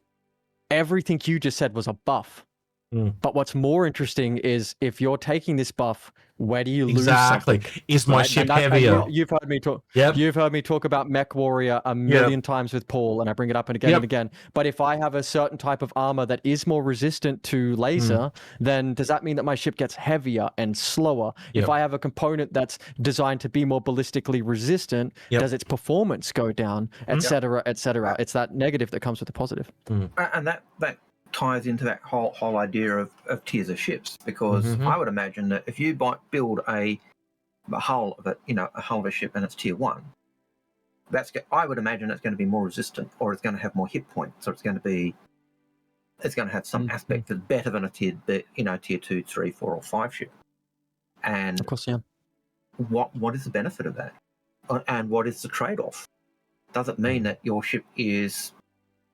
everything you just said was a buff. But what's more interesting is if you're taking this buff, where do you lose something? Is my ship heavier? You've heard me talk. You've heard me talk about Mech Warrior a million times with Paul, and I bring it up and again and again. But if I have a certain type of armor that is more resistant to laser, then does that mean that my ship gets heavier and slower? If I have a component that's designed to be more ballistically resistant, does its performance go down, etc., etc.? It's that negative that comes with the positive. And that ties into that whole idea of tiers of ships, because I would imagine that if you build a hull of a ship and it's tier 1, I would imagine it's going to be more resistant, or it's going to have more hit points, or it's going to have some aspect that's better than a tier 2, 3, 4, or 5 ship. And of course, what is the benefit of that, and what is the trade-off? Does it mean that your ship is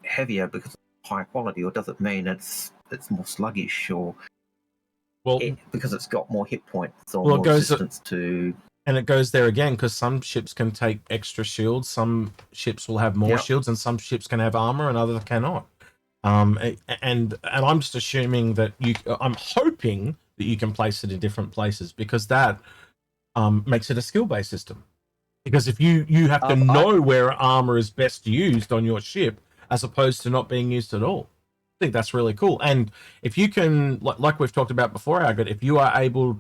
heavier because high quality, or does it mean it's more sluggish, or because it's got more hit points, or more resistance to? And it goes there again, because some ships can take extra shields, some ships will have more shields, and some ships can have armor and others cannot. And I'm just assuming that I'm hoping that you can place it in different places, because that makes it a skill-based system. Because if you have to know where armor is best used on your ship, as opposed to not being used at all. I think that's really cool. And if you can, like we've talked about before, Algared, if you are able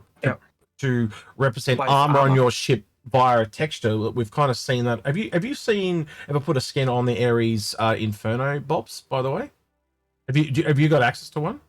to represent armor on your ship via a texture, we've kind of seen that. Have you ever put a skin on the Ares Inferno Bops, by the way? Have you got access to one?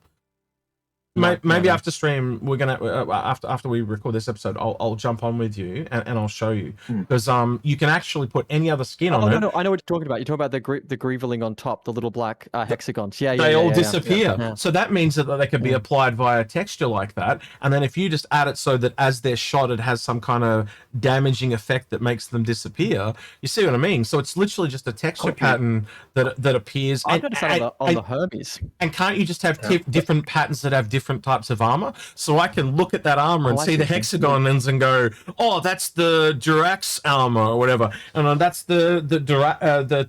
Maybe after stream, we're gonna after we record this episode, I'll jump on with you and I'll show you, because you can actually put any other skin on it. No, I know what you're talking about. You're talking about the grieveling on top, the little black hexagons. Yeah, they all disappear. Yeah. So that means that they can be applied via texture like that, and then if you just add it so that as they're shot, it has some kind of damaging effect that makes them disappear. You see what I mean? So it's literally just a texture pattern that appears. I've noticed that on the Hermes. And can't you just have different patterns that have different types of armor? So I can look at that armor and see the hexagons and go, oh, that's the Durax armor or whatever, and that's the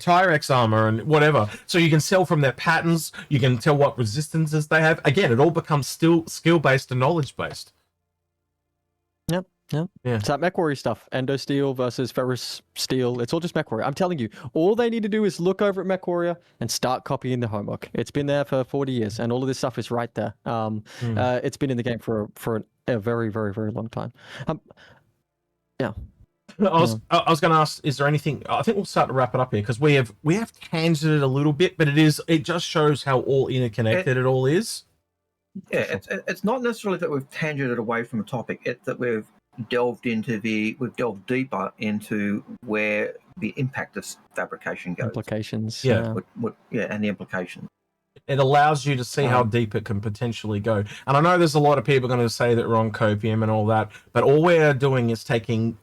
Tyrex armor and whatever. So you can tell from their patterns, you can tell what resistances they have. Again, it all becomes still skill-based and knowledge-based. Yeah. It's that MechWarrior stuff. Endo steel versus ferrous steel. It's all just MechWarrior. I'm telling you, all they need to do is look over at MechWarrior and start copying the homework. It's been there for 40 years, and all of this stuff is right there. It's been in the game for a very, very, very long time. Yeah. I was going to ask, is there anything? I think we'll start to wrap it up here, because we have tangented it a little bit, but it just shows how all interconnected it all is. Yeah, it's not necessarily that we've tangented away from the topic. It's that we've delved deeper into where the impact of fabrication goes. Implications. And the implications. It allows you to see how deep it can potentially go. And I know there's a lot of people going to say that we're on copium and all that, but all we're doing is taking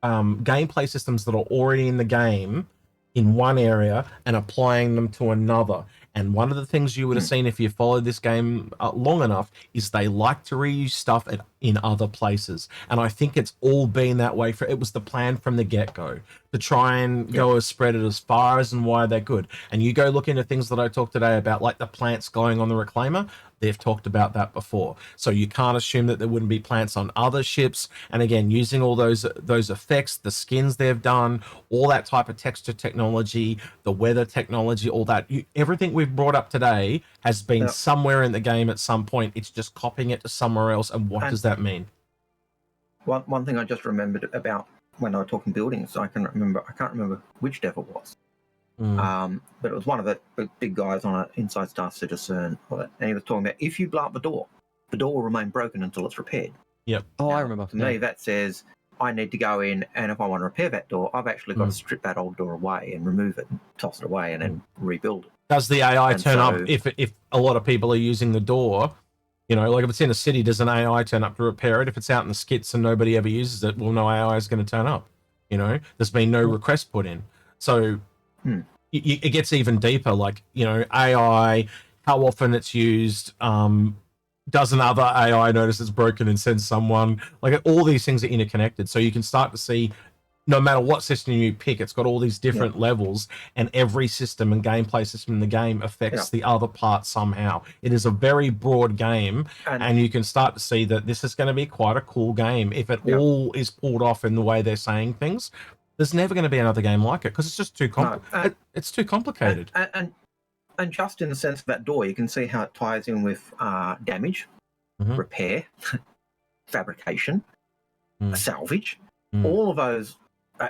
gameplay systems that are already in the game in one area and applying them to another. And one of the things you would have seen if you followed this game long enough is they like to reuse stuff in other places. And I think it's all been that way. It was the plan from the get-go to try and go spread it as far as and why they're good. And you go look into things that I talked today about, like the plants going on the Reclaimer. They've talked about that before. So you can't assume that there wouldn't be plants on other ships. And again, using all those effects, the skins they've done, all that type of texture technology, the weather technology, all that, everything we've brought up today has been somewhere in the game at some point. It's just copying it to somewhere else. And what does that mean? One thing I just remembered about when I was talking buildings, I can't remember which dev it was. But it was one of the big guys on an Inside Star Citizen, and he was talking about, if you blow up the door will remain broken until it's repaired. Yep. Oh, now, I remember. To me, that says I need to go in, and if I want to repair that door, I've actually got to strip that old door away and remove it and toss it away and then rebuild it. Does the AI turn up if a lot of people are using the door? You know, like if it's in a city, does an AI turn up to repair it? If it's out in the skits and nobody ever uses it, well, no AI is going to turn up. You know, there's been no request put in. So it gets even deeper. Like, you know, AI, how often it's used. Does another AI notice it's broken and send someone? Like, all these things are interconnected. So you can start to see, no matter what system you pick, it's got all these different levels, and every system and gameplay system in the game affects the other part somehow. It is a very broad game, and you can start to see that this is going to be quite a cool game if it all is pulled off in the way they're saying things. There's never going to be another game like it, because it's just too it's too complicated. And just in the sense of that door, you can see how it ties in with damage, repair, fabrication, salvage. All of those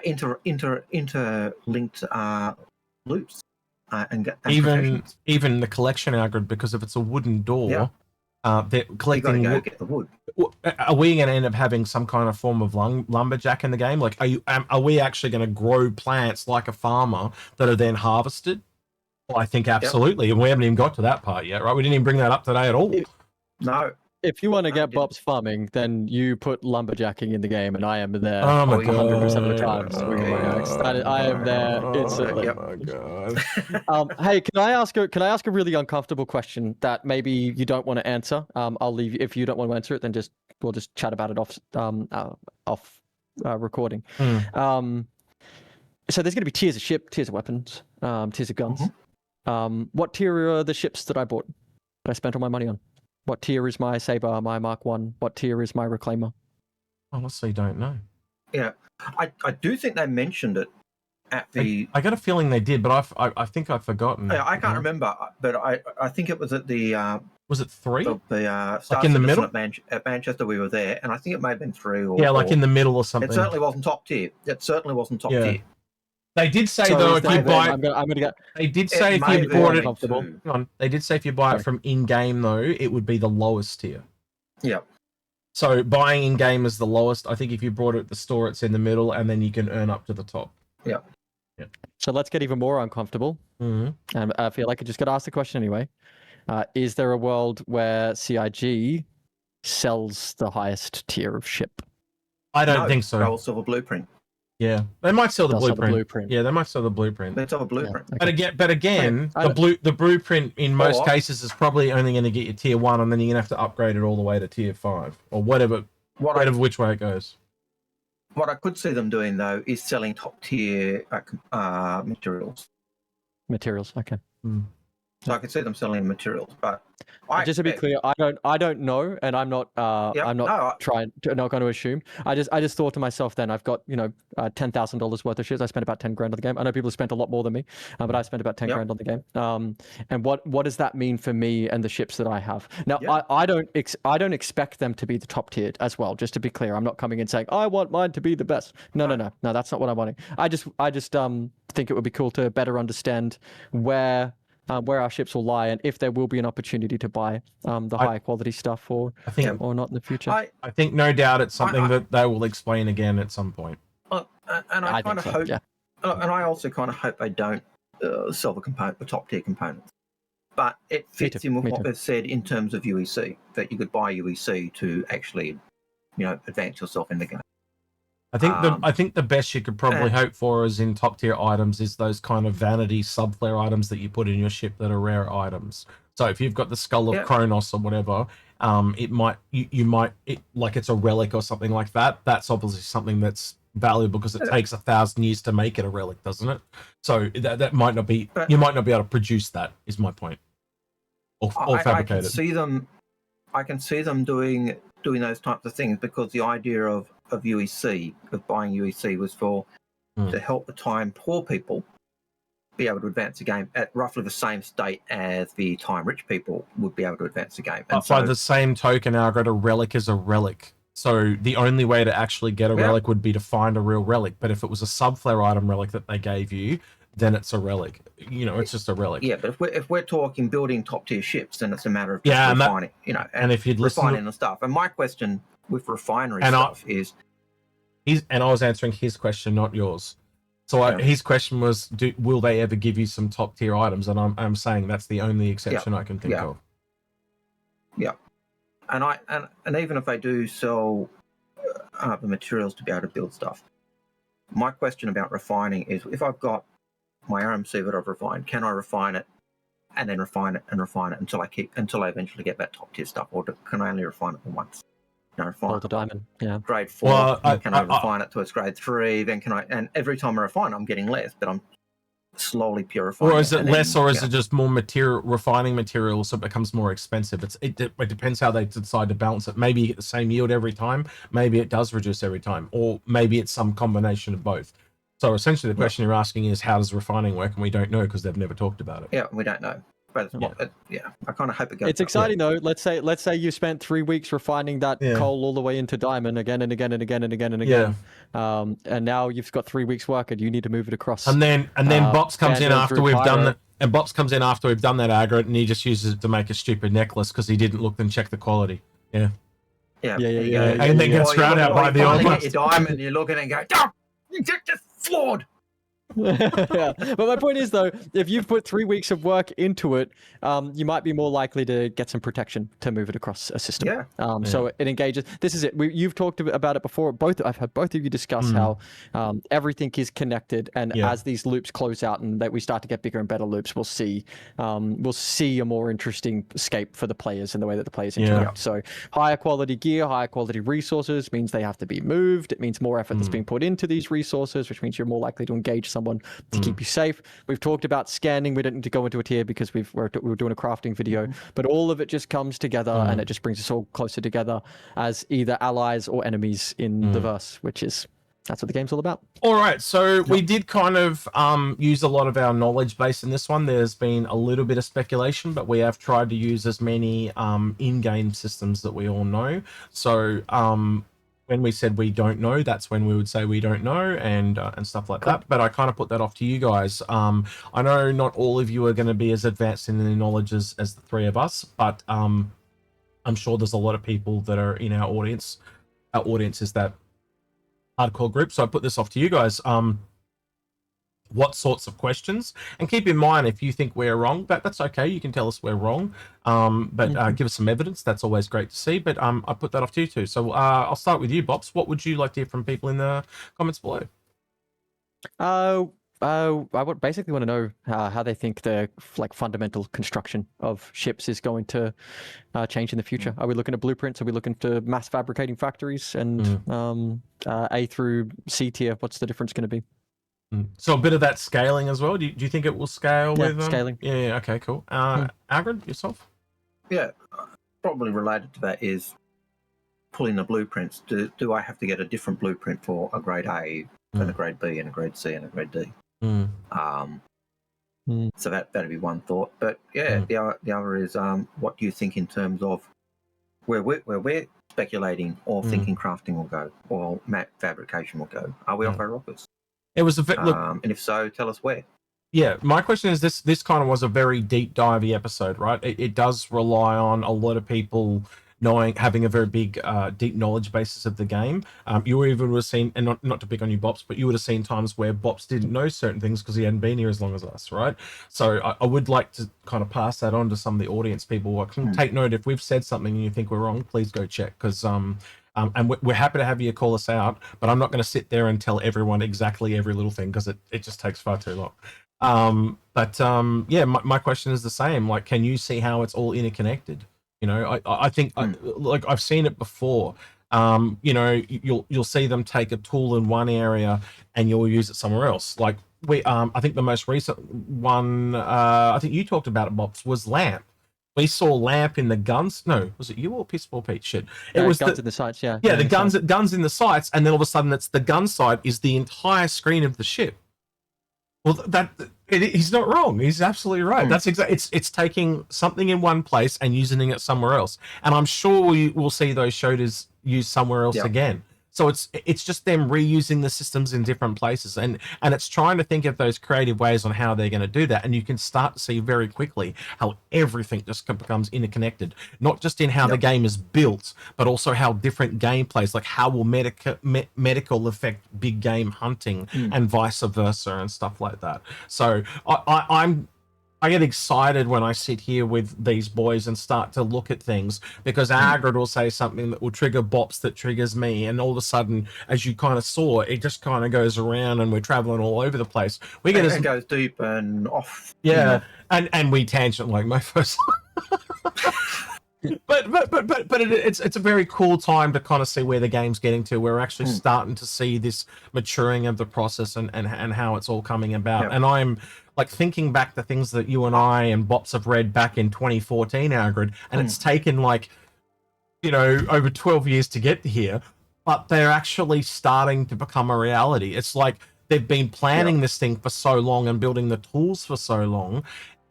interlinked loops and even the collection algorithm, because if it's a wooden door, they're collecting. Go get the wood. Are we going to end up having some kind of form of lumberjack in the game? Like, are we actually going to grow plants like a farmer that are then harvested? Well, I think absolutely, and we haven't even got to that part yet, right? We didn't even bring that up today at all. No. If you want to get Bob's farming, then you put lumberjacking in the game, and I am there. Oh my god! 100% of the times. I am there instantly. Oh my god! Hey, can I ask a really uncomfortable question that maybe you don't want to answer? I'll leave. If you don't want to answer it, then we'll just chat about it off recording. So there's going to be tiers of ship, tiers of weapons, tiers of guns. What tier are the ships that I bought? That I spent all my money on? What tier is my Saber, my Mark 1? What tier is my Reclaimer? Honestly, don't know. Yeah, I do think they mentioned it at the... I got a feeling they did, but I think I've forgotten. I can't remember, but I think it was at the... was it 3? The like in the middle? At Manchester, we were there, and I think it may have been 3 or... Yeah, like in the middle or something. It certainly wasn't top tier. Tier. They did say So though, is if that you then buy, I'm gonna get they did say if may you be bought it, uncomfortable. to- hang on, they did say if you buy it Sorry. from in-game though, it would be the lowest tier. Yeah. So buying in-game is the lowest. I think if you bought it at the store, it's in the middle, and then you can earn up to the top. Yeah. So let's get even more uncomfortable. And I feel like I just got to ask the question anyway. Is there a world where CIG sells the highest tier of ship? I don't think so. They'll sell a blueprint. Yeah, they might sell the They'll sell the blueprint. blueprint. Yeah, they might sell the blueprint. They sell a blueprint. Yeah, okay. But again, I the blueprint in most Or- cases is probably only going to get you tier 1, and then you're going to have to upgrade it all the way to tier 5 or whatever which way it goes. What I could see them doing though is selling top tier materials. Materials, okay. So I could see them selling materials, but Just to be clear, I don't know, and I'm not I'm not not going to assume. I just thought to myself then I've got $10,000 worth of ships. I spent about 10 grand on the game. I know people have spent a lot more than me, but I spent about 10 grand on the game. And what does that mean for me and the ships that I have? Now I don't expect them to be the top tier as well. Just to be clear, I'm not coming in saying I want mine to be the best. No, that's not what I'm wanting. I just think it would be cool to better understand where our ships will lie and if there will be an opportunity to buy the higher quality stuff or not in the future. I think no doubt it's something that they will explain again at some point. And I kind of hope, and I also kind of hope they don't sell the top tier components. But it fits in with what they've said in terms of UEC, that you could buy UEC to actually, advance yourself in the game. I think the best you could probably hope for is in top tier items is those kind of vanity sub-flare items that you put in your ship that are rare items. So if you've got the skull of Kronos or whatever, it might like it's a relic or something like that. That's obviously something that's valuable because it takes 1,000 years to make it a relic, doesn't it? So that might not be you might not be able to produce that. Is my point. Or fabricate it. I can see them doing those types of things because the idea of UEC, of buying UEC, was to help the time poor people be able to advance the game at roughly the same state as the time rich people would be able to advance the game. But by the same token, Algared, a relic is a relic. So the only way to actually get a relic would be to find a real relic. But if it was a sub-flare item relic that they gave you, then it's a relic. It's just a relic. Yeah, but if we're talking building top tier ships, then it's a matter of just refining, and if you'd refining the stuff. And my question with refinery is, I was answering his question, not yours. So his question was, will they ever give you some top tier items? And I'm saying that's the only exception I can think of. Yeah, and even if they do sell the materials to be able to build stuff, my question about refining is, if I've got my RMC that I've refined, can I refine it and then refine it until I eventually get that top tier stuff, or can I only refine it once? Refine the diamond, grade 4. Can I refine it to its grade 3? Then can I? And every time I refine, I'm getting less, but I'm slowly purifying. Or is it less, or is it just more refining material, so it becomes more expensive? It depends how they decide to balance it. Maybe you get the same yield every time. Maybe it does reduce every time, or maybe it's some combination of both. So essentially, the question you're asking is, how does refining work? And we don't know because they've never talked about it. Yeah, we don't know. But I kind of hope it goes. It's exciting though. Let's say you spent 3 weeks refining that coal all the way into diamond again and again and again and again and again. And now you've got 3 weeks work and you need to move it across. And then Bops comes in after we've done that. And Bops comes in after we've done that Algared, and he just uses it to make a stupid necklace because he didn't look and check the quality. Yeah. And then gets drowned out by the old your diamond. You're looking and go, "Oh, you're just flawed." But my point is though, if you've put 3 weeks of work into it, you might be more likely to get some protection to move it across a system. So it engages. This is it. You've talked about it before. I've heard both of you discuss how everything is connected, and as these loops close out and that we start to get bigger and better loops, we'll see a more interesting scape for the players and the way that the players interact. So higher quality gear, higher quality resources means they have to be moved. It means more effort that's being put into these resources, which means you're more likely to engage someone to keep you safe. We've talked about scanning. We don't need to go into it here because we were doing a crafting video, but all of it just comes together and it just brings us all closer together as either allies or enemies in the verse, that's what the game's all about. All right, so we did kind of use a lot of our knowledge base in this one. There's been a little bit of speculation, but we have tried to use as many in-game systems that we all know. So when we said we don't know, that's when we would say we don't know, and stuff like that. But I kind of put that off to you guys. I know not all of you are going to be as advanced in the knowledge as the three of us, but I'm sure there's a lot of people that are in our audience. Our audience is that hardcore group. So I put this off to you guys. What sorts of questions? And keep in mind, if you think we're wrong, that's okay. You can tell us we're wrong, but give us some evidence. That's always great to see. But I put that off to you too. So I'll start with you, Bops. What would you like to hear from people in the comments below? I would basically want to know how they think the fundamental construction of ships is going to change in the future. Are we looking at blueprints? Are we looking to mass fabricating factories? And A through C tier, what's the difference going to be? So a bit of that scaling as well. Do you think it will scale with scaling? Yeah. Okay. Cool. Algared, yourself? Yeah, probably related to that is pulling the blueprints. Do I have to get a different blueprint for a grade A and a grade B and a grade C and a grade D? So that'd be one thought. But yeah, the other is what do you think in terms of where we're speculating or thinking crafting will go or fabrication will go? Are we off our rockers? It was a and if so, tell us where. Yeah, my question is this kind of was a very deep divey episode, right? It does rely on a lot of people having a very big deep knowledge basis of the game. You even would have seen, and not to pick on you, Bops, but you would have seen times where Bops didn't know certain things because he hadn't been here as long as us, right? So I would like to kind of pass that on to some of the audience people. Take note, if we've said something and you think we're wrong, please go check, because and we're happy to have you call us out, but I'm not going to sit there and tell everyone exactly every little thing because it just takes far too long. Yeah, my question is the same. Like, can you see how it's all interconnected? You know, I think like I've seen it before. You know, you'll see them take a tool in one area and you'll use it somewhere else. Like I think the most recent one, I think you talked about it, Bops, was lamp. We saw lamp in the guns. No, was it you or Piss or Pete? Shit, it was guns in the sights. Yeah, the guns in the sights, and then all of a sudden, it's the gun sight is the entire screen of the ship. Well, he's not wrong. He's absolutely right. That's exactly. It's taking something in one place and using it somewhere else. And I'm sure we will see those shooters used somewhere else again. So it's just them reusing the systems in different places, and it's trying to think of those creative ways on how they're going to do that. And you can start to see very quickly how everything just becomes interconnected, not just in how the game is built, but also how different gameplays, like how will medical affect big game hunting and vice versa and stuff like that. So I get excited when I sit here with these boys and start to look at things, because Algared will say something that will trigger Bops that triggers me, and all of a sudden, as you kind of saw, it just kind of goes around and we're traveling all over the place. It goes deep and off. Yeah, and we tangent like my first. But it's a very cool time to kind of see where the game's getting to. We're actually starting to see this maturing of the process and how it's all coming about. And I'm like thinking back to things that you and I and Bops have read back in 2014, Algared, and it's taken like, you know, over 12 years to get here, but they're actually starting to become a reality. It's like they've been planning this thing for so long and building the tools for so long,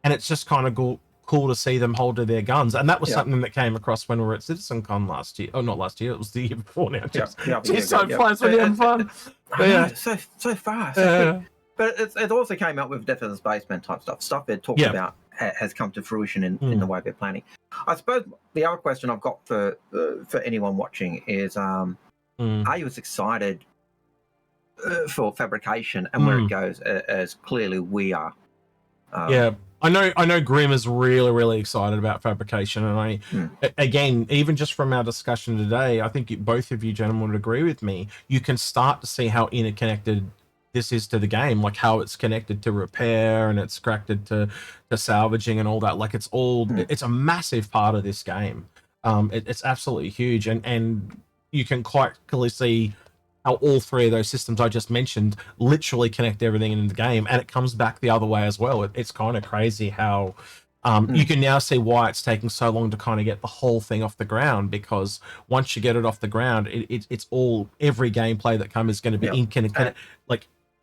and it's just kind of cool to see them hold to their guns. And that was something that came across when we were at CitizenCon last year. Oh, not last year, it was the year before now. So fun, so having fun. So fast. But it also came up with Death of the Spaceman type stuff they'd talked about has come to fruition in the way they're planning. I suppose the other question I've got for anyone watching is, are you as excited for fabrication and where it goes as clearly we are? I know Grim is really, really excited about fabrication, and again, even just from our discussion today, I think both of you gentlemen would agree with me. You can start to see how interconnected this is to the game, like how it's connected to repair and it's connected to salvaging and all that. Like it's all, it's a massive part of this game. It's absolutely huge, and you can quite clearly see how all three of those systems I just mentioned literally connect everything in the game, and it comes back the other way as well. It's kind of crazy how you can now see why it's taking so long to kind of get the whole thing off the ground, because once you get it off the ground, it's all, every gameplay that comes is going to be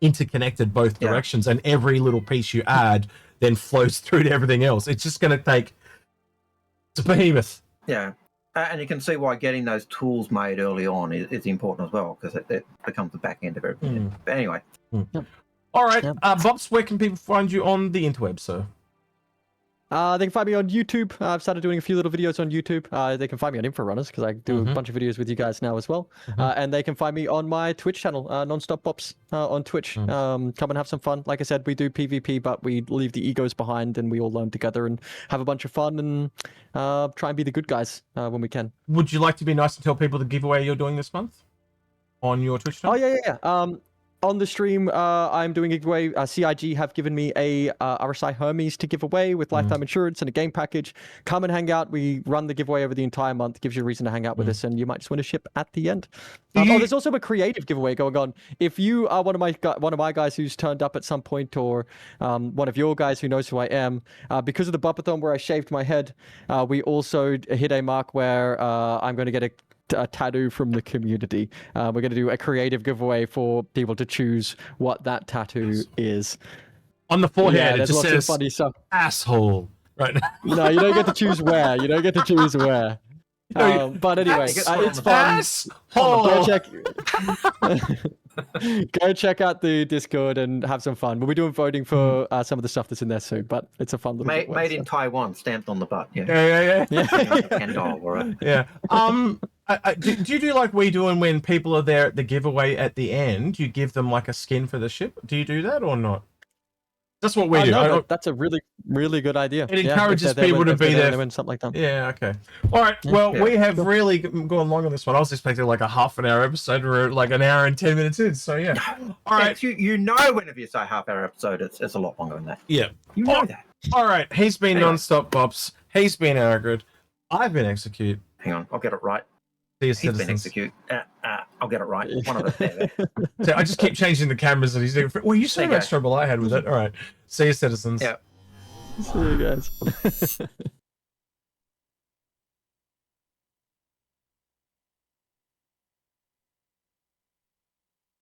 interconnected both directions, and every little piece you add then flows through to everything else. It's just going to take, it's a behemoth. And And you can see why getting those tools made early on is important as well, because it becomes the back end of everything. But anyway. Yep. All right, Yep. Bops, where can people find you on the interweb, sir? They can find me on YouTube. I've started doing a few little videos on YouTube. They can find me on Inforunners because I do a bunch of videos with you guys now as well. And they can find me on my Twitch channel, NonStopBops on Twitch. Come and have some fun. Like I said, we do PvP, but we leave the egos behind and we all learn together and have a bunch of fun and try and be the good guys when we can. Would you like to be nice and tell people the giveaway you're doing this month on your Twitch channel? Oh, yeah. On the stream, I'm doing a giveaway. CIG have given me a RSI Hermes to give away with lifetime insurance and a game package. Come and hang out. We run the giveaway over the entire month. Gives you a reason to hang out with us, and you might just win a ship at the end. There's also a creative giveaway going on. If you are one of my guys who's turned up at some point, or one of your guys who knows who I am, because of the Buppathon where I shaved my head, we also hit a mark where I'm going to get a tattoo from the community. We're going to do a creative giveaway for people to choose what that tattoo is. On the forehead, yeah, it just says funny stuff. Asshole. Right now. No, you don't get to choose where. You don't get to choose where. But anyway, it's fun. Go check out the Discord and have some fun. We'll be doing voting for some of the stuff that's in there soon, but it's a fun little made in Taiwan, stamped on the butt. Yeah. $10, yeah. Do you do like we do, and when people are there at the giveaway at the end, you give them like a skin for the ship? Do you do that or not? That's what we do. No, that's a really, really good idea. It encourages people to be there. Something like that. Yeah, okay. All right. Well, we have really gone long on this one. I was expecting like a half-an-hour episode. We're like an hour and 10 minutes in. So yeah. All right. You know, whenever you say half-hour episode, it's a lot longer than that. Yeah. You know that. All right. He's been NonStopBops. He's been Algared. I've been Execute. Hang on, I'll get it right. He's been Execute. I'll get it right. One of it there. So I just keep changing the cameras that he's doing. Well, you saw how much trouble I had with it. All right. See you, citizens. Yeah. See you guys.